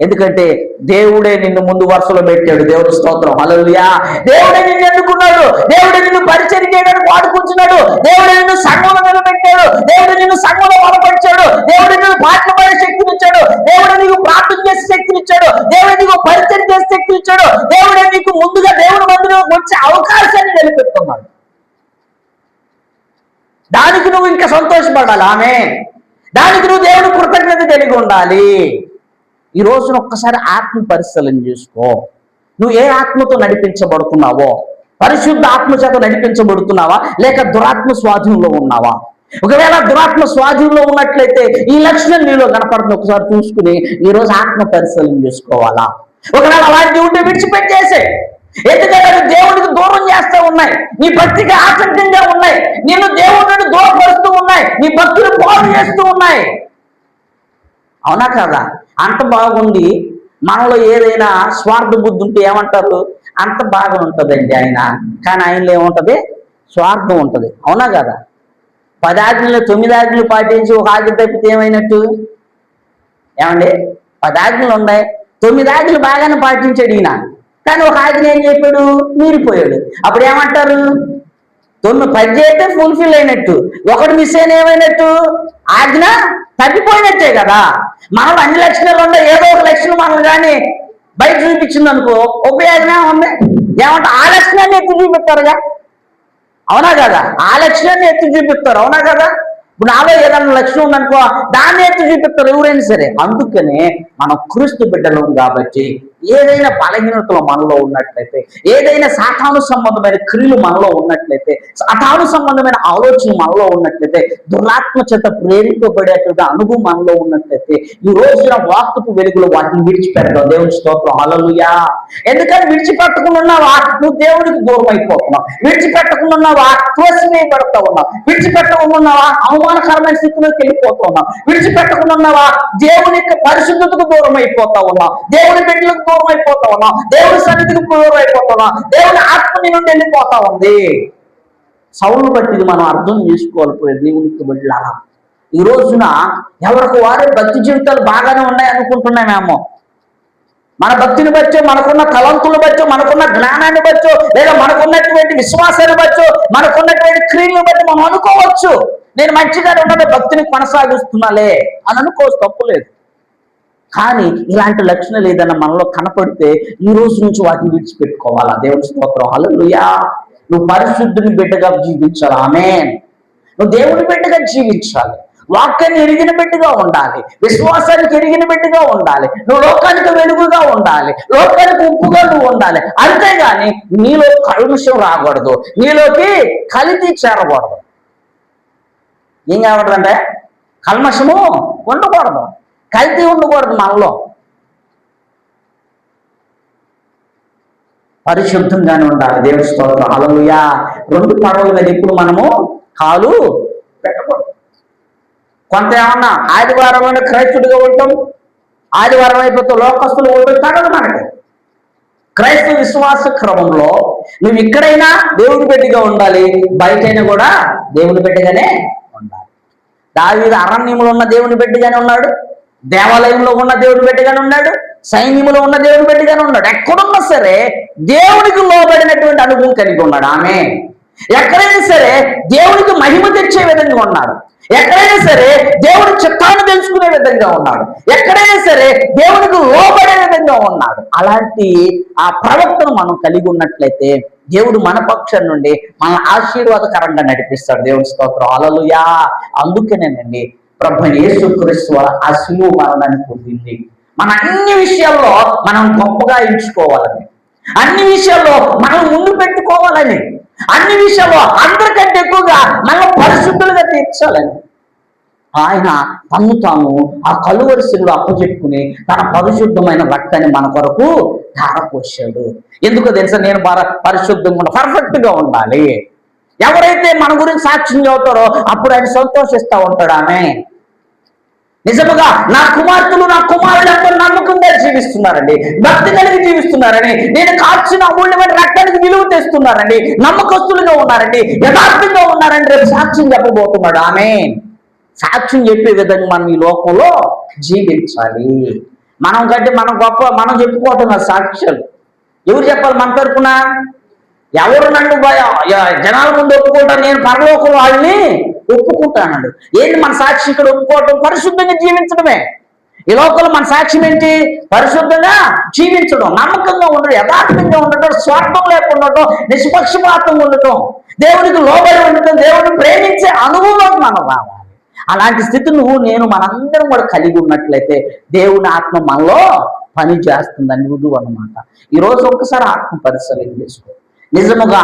ఎందుకంటే దేవుడే నిన్ను ముందు వరుసలో పెట్టాడు. దేవుడు స్తోత్రం, హల్లెలూయా. దేవుడే నిన్ను ఎన్నుకున్నాడు. దేవుడే నిన్ను పరిచయం చేయడానికి వాడుకుంటున్నాడు. దేవుడే నిన్ను సంఘంలో నిలబెట్టాడు. దేవుడు నిన్ను సంఘంలో బలపరిచాడు. దేవుడు నిన్ను పాటలు పాడే శక్తిని ఇచ్చాడు. దేవుడు నీకు ప్రార్థన చేసే శక్తిని ఇచ్చాడు. దేవుడు నీకు పరిచయం చేసే శక్తిని ఇచ్చాడు. దేవుడే నీకు ముందుగా దేవుని మందిరంలోకి వచ్చే అవకాశాన్ని నిలబెట్టుకున్నాడు. దానికి నువ్వు ఇంకా సంతోషపడాలి. దానికి నువ్వు దేవుని కృతజ్ఞత కలిగి ఉండాలి. ఈ రోజున ఒక్కసారి ఆత్మ పరిశీలన చేసుకో. నువ్వు ఏ ఆత్మతో నడిపించబడుతున్నావో? పరిశుద్ధ ఆత్మ చేత నడిపించబడుతున్నావా, లేక దురాత్మ స్వాధీనంలో ఉన్నావా? ఒకవేళ దురాత్మ స్వాధీనంలో ఉన్నట్లయితే ఈ లక్షణం నీలో కనపడుతుంది. ఒకసారి చూసుకుని ఈ రోజు ఆత్మ పరిశీలన చేసుకోవాలా? ఒకవేళ అలాంటి ఉంటే విడిచిపెట్టేసే. ఎందుకంటే దేవుడికి దూరం చేస్తూ ఉన్నాయి, నీ భక్తికి ఆసక్తిగా ఉన్నాయి, నిన్ను దేవుడిని దూరపరుస్తూ ఉన్నాయి, నీ భక్తులు పాడు చేస్తూ ఉన్నాయి. అవునా కదా? అంత బాగుంది మనలో ఏదైనా స్వార్థ బుద్ధి ఉంటే ఏమంటారు? అంత బాగా ఉంటుందండి ఆయన, కానీ ఆయనలో ఏముంటది? స్వార్థం ఉంటుంది. అవునా కదా? 10 ఆజ్ఞలు 9 ఆజ్ఞలు పాటించి ఒక ఆజ్ఞ తప్పితే ఏమైనట్టు? ఏమండి? 10 ఆజ్ఞలు ఉన్నాయి, 9 ఆజ్ఞలు బాగానే పాటించాడు ఈయన, కానీ ఒక ఆజ్ఞ ఏం చెప్పాడు? మీరిపోయాడు. అప్పుడు ఏమంటారు? 10 చేస్తే ఫుల్ఫిల్ అయినట్టు, ఒకటి మిస్ అయిన ఏమైనట్టు? ఆజ్ఞ తప్పిపోయినట్టే కదా. మనలో అన్ని లక్షణాలు ఉన్నాయి, ఏదో ఒక లక్షణం మనం కానీ బయట చూపించింది అనుకో, ఉపయోగమే ఉంది. ఏమంటే ఆ లక్షణాన్ని ఎత్తి చూపిస్తారుగా, అవునా కదా? ఆ లక్షణాన్ని ఎత్తి చూపిస్తారు, అవునా కదా? ఇప్పుడు నాలో ఏదైనా లక్షణం ఉందనుకో, దాన్ని ఎత్తి చూపిస్తారు ఎవరైనా సరే. అందుకనే మనం క్రీస్తు బిడ్డలం కాబట్టి ఏదైనా బలహీనతలు మనలో ఉన్నట్లయితే, ఏదైనా సాతాను సంబంధమైన క్రియలు మనలో ఉన్నట్లయితే, సాతాను సంబంధమైన ఆలోచన మనలో ఉన్నట్లయితే, దురాత్మ చేత ప్రేరింపబడేటువంటి అనుభవం మనలో ఉన్నట్లయితే, ఈ రోజున వాక్యపు వెలుగులో వాటిని విడిచిపెడతాం. దేవుని స్తోత్రం, హల్లెలూయా. ఎందుకని విడిచిపెట్టకుండా ఉన్నావా? నువ్వు దేవునికి దూరం అయిపోతున్నావు. విడిచిపెట్టకుండా ఉన్నావా? త్రోసివేయబడతా ఉన్నావు. విడిచిపెట్టకుండా ఉన్నావా? అవమానకరమైన స్థితిలోకి వెళ్ళిపోతా ఉన్నావు. విడిచిపెట్టకుండా ఉన్నావా? దేవుని పరిశుద్ధతకు దూరం అయిపోతా ఉన్నావు. దేవుని బిడ్డలకు దూరం అయిపోతా ఉన్నావు. దేవుని సన్నిధికి దూరం అయిపోతా ఉన్నావు. దేవుని ఆత్మ నీ నుండి వెళ్ళిపోతా ఉంది. సౌలు బట్టి మనం అర్థం చేసుకోవాలి. దేవునికి బిడ్డలారా, ఈ రోజున ఎవరికి వారే భక్తి జీవితాలు బాగానే ఉన్నాయి అనుకుంటున్నామేమో. మన భక్తిని బట్టో, మనకున్న తలంతులు బట్టో, మనకున్న జ్ఞానాన్ని బట్టో, లేదా మనకున్నటువంటి విశ్వాసాన్ని బట్టో, మనకున్నటువంటి క్రియలను బట్టి మనం అనుకోవచ్చు, నేను మంచిగానే ఉన్నది, భక్తిని కొనసాగిస్తున్నాలే అని అనుకోవచ్చు, తప్పులేదు. కానీ ఇలాంటి లక్షణాలు ఏదైనా మనలో కనపడితే ఈ రోజు నుంచి వాటిని విడిచిపెట్టుకోవాలా. దేవుని స్తోత్రం, హల్లెలూయా. నువ్వు పరిశుద్ధుని బిడ్డగా జీవించాలి. ఆమేన్. నువ్వు దేవుని బిడ్డగా జీవించాలి. వాక్యాన్ని ఎరిగిన బిడ్డగా ఉండాలి. విశ్వాసానికి ఎరిగిన బిడ్డగా ఉండాలి. నువ్వు లోకానికి వెలుగుగా ఉండాలి. లోకానికి ఉప్పుగా నువ్వు ఉండాలి. అంతేగాని నీలో కల్మషం రాకూడదు, నీలోకి కలితి చేరకూడదు. ఏం కాకూడదంటే కల్మషము ఉండకూడదు, కల్తీ ఉండకూడదు. మనలో పరిశుద్ధంగానే ఉండాలి. దేవుని స్తోత్రం, హల్లెలూయా. 2 పడవల మీద ఎప్పుడు మనము కాలు పెట్టకూడదు. కొంత ఏమన్నా ఆదివారం క్రైస్తుడిగా ఉంటాం, ఆదివారం అయిపోతే లోకస్తులు ఉండడం తగదు మనకి. క్రైస్తవ విశ్వాస క్రమంలో నువ్వు ఇక్కడైనా దేవుని బిడ్డగా ఉండాలి, బయటైనా కూడా దేవుని బిడ్డగానే ఉండాలి. దావీదు అరణ్యంలో ఉన్న దేవుని బిడ్డగానే ఉన్నాడు, దేవాలయంలో ఉన్న దేవుని బిడ్డగానే ఉన్నాడు, సైన్యంలో ఉన్న దేవుని బిడ్డగానే ఉన్నాడు. ఎక్కడున్నా సరే దేవునికి లోబడినటువంటి అనుభవం కలిగి ఉన్నాడు. ఆమె ఎక్కడైనా సరే దేవునికి మహిమ తెచ్చే విధంగా ఉన్నాడు. ఎక్కడైనా సరే దేవుడి చిత్తాన్ని తెలుసుకునే విధంగా ఉన్నాడు. ఎక్కడైనా సరే దేవునికి లోబడే విధంగా ఉన్నాడు. అలాంటి ఆ ప్రవక్తను మనం కలిగి ఉన్నట్లయితే దేవుడు మన పక్షం నుండి మన ఆశీర్వాదకరంగా నడిపిస్తాడు. దేవుని స్తోత్రం, హల్లెలూయా. అందుకనేనండి ప్రభువైన యేసుక్రీస్తు ఆ శిలువ మరణాన్ని పొందింది. మన అన్ని విషయాల్లో మనం గొప్పగా ఎంచుకోవాలని, అన్ని విషయాల్లో మనం ముందు పెట్టుకోవాలని, అన్ని విషయాల్లో అందరికంటే ఎక్కువగా మనం పరిశుద్ధులుగా తీర్చాలని ఆయన తను తాను ఆ కలువరి శిలువలో అప్పచెప్పుకుని తన పరిశుద్ధమైన రక్తాన్ని మన కొరకు ధారపోశాడు. ఎందుకో తెలుసా? నేను పరిశుద్ధంగా పర్ఫెక్ట్ గా ఉండాలి. ఎవరైతే మన గురించి సాక్ష్యం చెబుతారో అప్పుడు ఆయన సంతోషిస్తూ ఉంటాడు. ఆమె నిజముగా నా కుమార్తెలు నా కుమారులు ఎంతో నమ్మకంగా జీవిస్తున్నారండి, భక్తి కలిగి జీవిస్తున్నారని, నేను కాల్చిన అమూల్యమైన రక్తానికి విలువ తెస్తున్నారండి, నమ్మకస్తులుగా ఉన్నారండి, యథార్థంగా ఉన్నారండి, రేపు సాక్ష్యం చెప్పబోతున్నాడు. ఆమె సాక్ష్యం చెప్పే విధంగా మనం ఈ లోకంలో జీవించాలి. మనం కంటే మనం గొప్ప మనం చెప్పుకోవటం సాక్ష్యాలు ఎవరు చెప్పాలి మన తరపున? ఎవరు నన్ను జనాల ముందు ఒప్పుకుంటాను, నేను పరలోకం వాళ్ళని ఒప్పుకుంటానండి. ఏంటి మన సాక్షి ఇక్కడ ఒప్పుకోవటం? పరిశుద్ధంగా జీవించడమే. ఈ లోకంలో మన సాక్ష్యం ఏంటి? పరిశుద్ధంగా జీవించడం, నమ్మకంగా ఉండడం, యథార్థంగా ఉండటం, స్వార్థం లేకుండా ఉండటం, నిష్పక్షపాతంగా ఉండటం, దేవునికి లోబడి ఉండటం, దేవుడిని ప్రేమించే అనుభవం మనం రావాలి. అలాంటి స్థితి నువ్వు నేను మనందరం కూడా కలిగి ఉన్నట్లయితే దేవుని ఆత్మ మనలో పని చేస్తుందని రుజువు అన్నమాట. ఈరోజు ఒక్కసారి ఆత్మ పరిశీలన చేసుకో. నిజముగా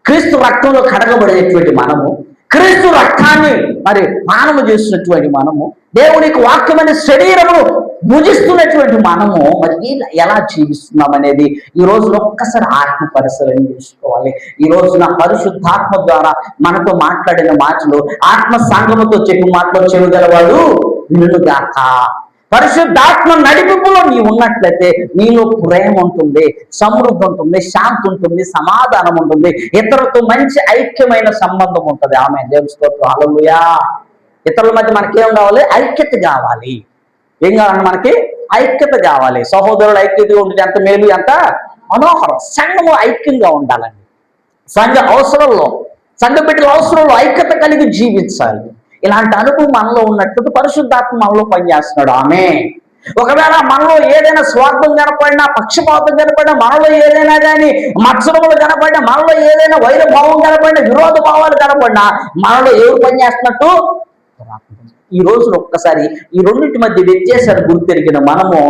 క్రీస్తు రక్తంలో కడగబడేటువంటి మనము, క్రీస్తు రక్తాన్ని మరి పానము చేస్తున్నటువంటి మనము, దేవునికి వాక్యమైన శరీరమును భుజిస్తున్నటువంటి మనము మరి ఎలా జీవిస్తున్నాం అనేది ఈ రోజున ఒక్కసారి ఆత్మ పరిశీలన చేసుకోవాలి. ఈ రోజున పరిశుద్ధాత్మ ద్వారా మనతో మాట్లాడిన మాటలు, ఆత్మ సంగముతో చెప్పి మాటలు చెవిగలవాడు వినుగాక. పరిశుద్ధాత్మ నడిపింపులో నీవు ఉన్నట్లయితే నీలో ప్రేమ ఉంటుంది, సమృద్ధి ఉంటుంది, శాంతి ఉంటుంది, సమాధానం ఉంటుంది, ఇతరులతో మంచి ఐక్యమైన సంబంధం ఉంటుంది. ఆమె దేవుని స్తోత్రం, హల్లెలూయా. ఇతరుల మధ్య మనకేం కావాలి? ఐక్యత కావాలి. ఏం కావాలి? మనకి ఐక్యత కావాలి. సహోదరులు ఐక్యతగా ఉంటుంది ఎంత మేలు, ఎంత మనోహరం. సంఘము ఐక్యంగా ఉండాలండి. సంఘ అవసరంలో, సంఘ బిడ్డల అవసరంలో ఐక్యత కలిగి జీవించాలి. ఇలాంటి అనుభవం మనలో ఉన్నట్టు పరిశుద్ధాత్మ మనలో పనిచేస్తున్నాడు. ఆమె ఒకవేళ మనలో ఏదైనా స్వార్థం కనపడినా, పక్షపాతం కనపడినా, మనలో ఏదైనా కానీ మత్సరములు కనపడినా, మనలో ఏదైనా వైరభావం కనపడినా, విరోధ భావాలు కనపడినా, మనలో ఎవరు పనిచేస్తున్నట్టు? ఈ రోజు ఒక్కసారి ఈ రెండింటి మధ్య వ్యత్యాసాలు గుర్తెరిగిన మనము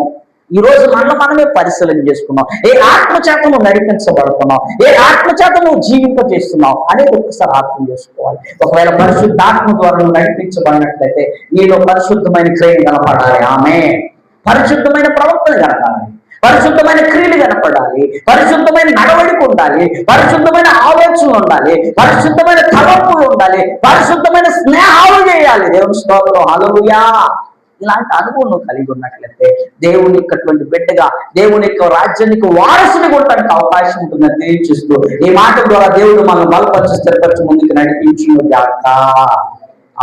ఈ రోజు మనమే పరిశీలన చేసుకున్నాం. ఏ ఆత్మచేత నువ్వు నడిపించబడుతున్నావు, ఏ ఆత్మచేత నువ్వు జీవింపజేస్తున్నావు అనేది ఒక్కసారి అర్థం చేసుకోవాలి. ఒకవేళ పరిశుద్ధాత్మ ద్వారా నువ్వు నడిపించబడినట్లయితే నీలో పరిశుద్ధమైన క్రియ కనపడాలి. ఆమె పరిశుద్ధమైన ప్రవర్తన కనపడాలి, పరిశుద్ధమైన క్రియలు కనపడాలి, పరిశుద్ధమైన నడవడిక ఉండాలి, పరిశుద్ధమైన ఆలోచనలు ఉండాలి, పరిశుద్ధమైన తలంపులు ఉండాలి, పరిశుద్ధమైన స్నేహాలు చేయాలి. దేవుని స్తోత్రం, హల్లెలూయా. ఇలాంటి అనుభవం నువ్వు కలిగి ఉన్నట్లయితే దేవుని యొక్క బిడ్డగా, దేవుని యొక్క రాజ్యానికి వారసుని కొట్టడానికి అవకాశం ఉంటుందని తెలియజేస్తూ ఈ మాట ద్వారా దేవుడు మనం బలపరిచి స్థిరపరిచి ముందుకు నడిపించిన గాక.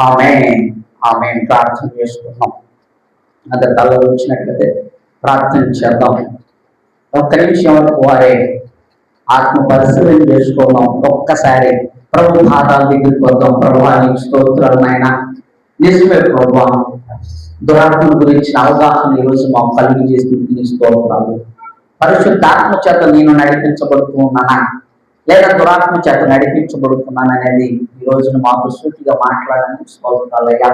ఆమేన్, ఆమేన్. ప్రార్థన చేసుకున్నాం. అదే తల వచ్చినట్లయితే ప్రార్థన చేద్దాం. ఒక్క నిమిషం వరకు వారే ఆత్మ పరిశీలన చేసుకున్నాం. ఒక్కసారి ప్రభు పాదాల దగ్గరికి వద్దాం. ప్రభువా నీకు స్తోత్రాలు నాయనా. నిజమే ప్రభువా, దురాత్మ గురించిన అవగాహన ఈరోజు మాకు కలిగి చేసి స్తోత్రాలు. పరిశుద్ధాత్మ చేత నేను నడిపించబడుతూ ఉన్నానా లేదా దురాత్మ చేత నడిపించబడుతున్నాను అనేది ఈ రోజున మాకు సూటిగా మాట్లాడడానికి స్తోత్రాలయ్యా.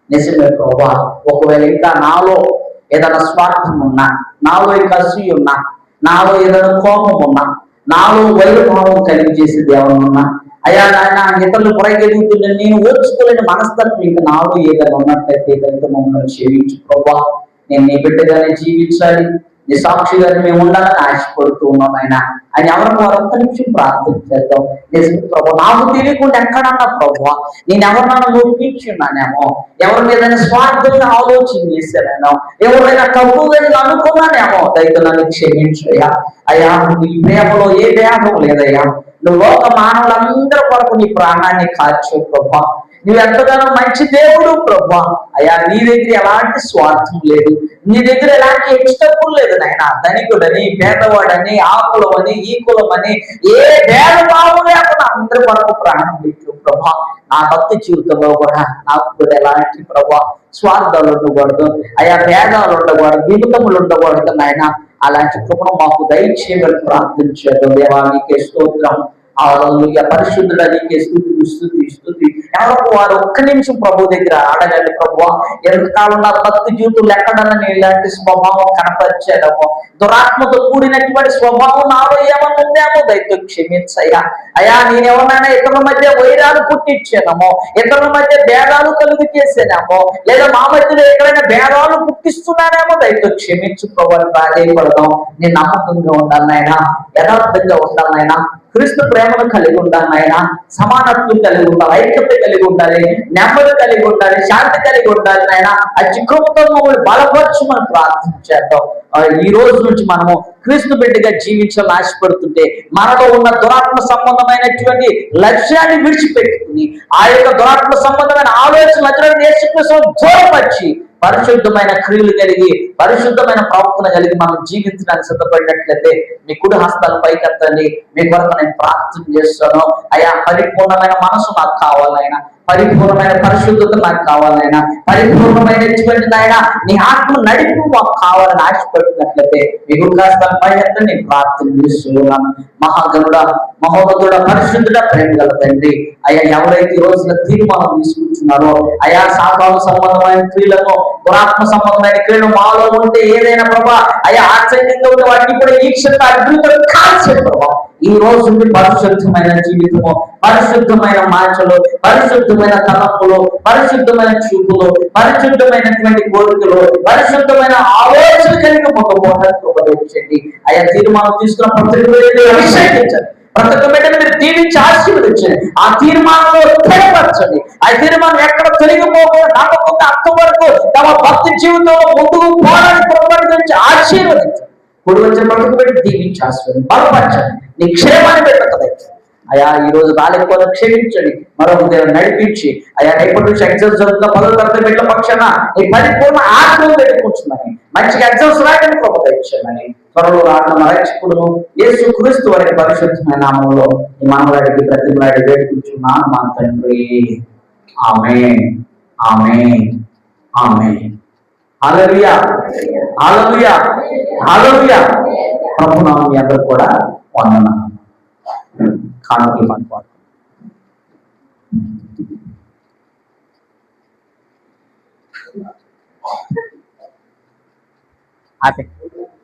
నిజమే ప్రభువా, ఒకవేళ ఇంకా నాలో ఏదైనా స్వార్థం ఉన్నా, నాలో ఇంకా అసూయ ఉన్నా, నాలో ఏదైనా కోపం ఉన్నా, నాలో వైరభావం కలిగి చేసేది ఏమైనా ఉన్నా, అయ్యా నాయన ఇతరులు పొరగెదుగుతున్న నేను ఓర్చుకోలేని మనస్తత్వం ఇంకా నాలో ఏదైనా ఉన్నట్లయితే ఏదైతే మమ్మల్ని క్షమించు ప్రభువా. నేను నీ బిడ్డగానే జీవించాలి, నీ సాక్షిగానే మేము ఉండాలని ఆశపడుతూ ఉన్నాం ఆయన. ఆయన ఎవరికి వారంత నిమిషం ప్రార్థన చేద్దాం. నిజమే ప్రభు, నాకు తెలియకుండా ఎక్కడన్నా ప్రభువా నేను ఎవరినైనా నొప్పించున్నానేమో, ఎవరి మీద స్వార్థంగా ఆలోచన చేశానేమో, ఎవరైనా తప్పుగా అనుకున్నానేమో, దయతో నన్ను క్షమించయ్యా. అయ్యా నీ ప్రేమలో ఏ భేదం లేదయ్యా. నువ్వు లోక మానవులందరి కొరకు నీ ప్రాణాన్ని కాల్చు ప్రభా. నువ్వు ఎంతగానో మంచి దేవుడు ప్రభా. అయ్యా నీ దగ్గర ఎలాంటి స్వార్థం లేదు, నీ దగ్గర ఎలాంటి హెచ్చుతప్పులు లేదు నాయన. ధనికుడని, పేదవాడని, ఆ కులం అని, ఈ కులం అని ఏ భేదభావం లేకుండా అందరి కొరకు ప్రాణం పెట్టు ప్రభా. నా భక్తి జీవితంలో కూడా నాకు కూడా ఎలాంటి ప్రభా స్వార్థాలు ఉండకూడదు, అయా భేదాలు ఉండకూడదు, విముఖములు ఉండకూడదు నాయన. అలాంటి కృపను మాకు దయచేయమని ప్రార్థించాడు. దేవా నీకే స్తోత్రం, హల్లెలూయా. పరిశుద్ధుడా నీకే స్తుతి స్తుతి స్తుతి. ఎవరికి వారు ఒక్క నిమిషం ప్రభు దగ్గర అడగండి. ప్రభువా ఎంతకాలం నా భక్తి జీవితంలో ఎక్కడన్నా నేను ఇలాంటి స్వభావం కనపరిచాడమో, దురాత్మతో కూడినటువంటి స్వభావం నాలో ఏమన్నా ఉందేమో దయతో క్షమించయ్యా. అయ్యా నేను ఎవరినైనా ఇతరుల మధ్య వైరాలు పుట్టించానమో, ఇతరుల మధ్య భేదాలు కలుగు చేసానేమో, లేదా మా మధ్యలో ఎక్కడైనా భేదాలు పుట్టిస్తున్నానేమో దయతో క్షమించు ప్రభు. ప్రాధేయపడదాం. నేను నమ్మకంగా ఉండాలి నాయన, యథార్థంగా ఉండాలి నాయన, క్రీస్తు ప్రేమను కలిగి ఉండాలి నాయన, సమానత్వం కలిగి ఉండాలి, ఐక్యత కలిగి ఉండాలి, నెమ్మది కలిగి ఉండాలి, శాంతి కలిగి ఉండాలి నాయన. ఆ చిక్కుతో మమ్మల్ని బలపరచమని ప్రార్థన చేద్దాం. ఈ రోజు నుంచి మనము క్రీస్తు బిడ్డగా జీవించాలని ఆశపడుతుంటే మనలో ఉన్న దురాత్మ సంబంధమైనటువంటి లక్ష్యాన్ని విడిచిపెట్టుకుని ఆ యొక్క దురాత్మ సంబంధమైన ఆలోచనలు యేసుక్రీస్తును దూరపరిచి పరిశుద్ధమైన క్రియలు కలిగి పరిశుద్ధమైన ప్రవర్తన కలిగి మనం జీవించడానికి సిద్ధపడినట్లయితే మీ కుడి హస్తాలు పైకెత్తండి. మీ కొరకు నేను ప్రార్థన చేస్తాను. అయ్యా పరిపూర్ణమైన మనసు నాకు కావాలైనా, పరిపూర్ణమైన పరిశుద్ధత నాకు కావాలైనా, పరిపూర్ణమైనటువంటి ఆయన నీ ఆత్మ నడిపి మాకు కావాలని ఆశపడుతున్నట్లయితే మీ కుడి హస్తాలు పైకెత్తండి. నేను ప్రార్థన చేస్తున్నాను. మహాగరుడ, మహోన్నతుడ, పరిశుద్ధుడ, ప్రేమ గల తండ్రి, అయ్యా ఎవరైతే ఈ రోజున తీర్మానం తీసుకుంటున్నారో అయా సాతాను సంబంధమైన క్రియలను, దురాత్మ సంబంధమైన క్రియలు మాలో ఉంటే ఏదైనా ప్రభా అయ్యా ఆశ్చర్యంగా ఉంటే వాటిని కూడా ఈ క్షణ అద్భుతం కాల్చే ప్రభా. ఈ రోజు నుండి పరిశుద్ధమైన జీవితము, పరిశుద్ధమైన మాటలు, పరిశుద్ధమైన తలంపులు, పరిశుద్ధమైన చూపులు, పరిశుద్ధమైనటువంటి కోరికలు, పరిశుద్ధమైన ఆలోచన కలిగి ఒక మోటార్ కృప తెచ్చండి. అయ్యా తీర్మానం తీసుకున్న ప్రతి అభిషేకించండి. ప్రతి ఒక్క బిడ్డను మీరు దీవించి ఆశీర్వదించండి. ఆ తీర్మానంలో స్థిరపరచండి. ఆ తీర్మానం ఎక్కడ తొలగిపోకుండా నమ్మకంగా అంత వరకు తమ భక్తి జీవితంలో ముందుకు పోరాడి గురించి ఆశీర్వదించండి. ఇప్పుడు వచ్చిన ప్రతి ఒక్క బిడ్డ దీవించి ఆశీర్వదించండి, బలపరచండి, నీ క్షేమాన్ని పెట్టకలేదు. అయా ఈ రోజు రాలేకపోతే క్షమించండి, మరొక దేవుడు నడిపించి అయా రేపటి నుంచి ఎగ్జామ్స్ జరుగుతున్న 10వ తరగతి బిడ్డల పక్షాన నీ పరిపూర్ణ ఆత్మను పెట్టుకుంటున్నాను. మంచిగా ఎగ్జామ్స్ రాయడానికి కృప ఇచ్చానని త్వరలో రావడం రక్షకుడును యేసు క్రీస్తు వారి పరిశుద్ధమైన నామంలో ఈ మనవరాడికి ప్రతిమలాడి వేడుకుంటున్నాను మా తండ్రి. ఆమేన్, ఆమేన్, ఆమేన్. హల్లెలూయా, హల్లెలూయా, హల్లెలూయా. ప్రభునామం మీ అందరూ కూడా వందనాలు. కానుకలు మాట్లాడు. అదే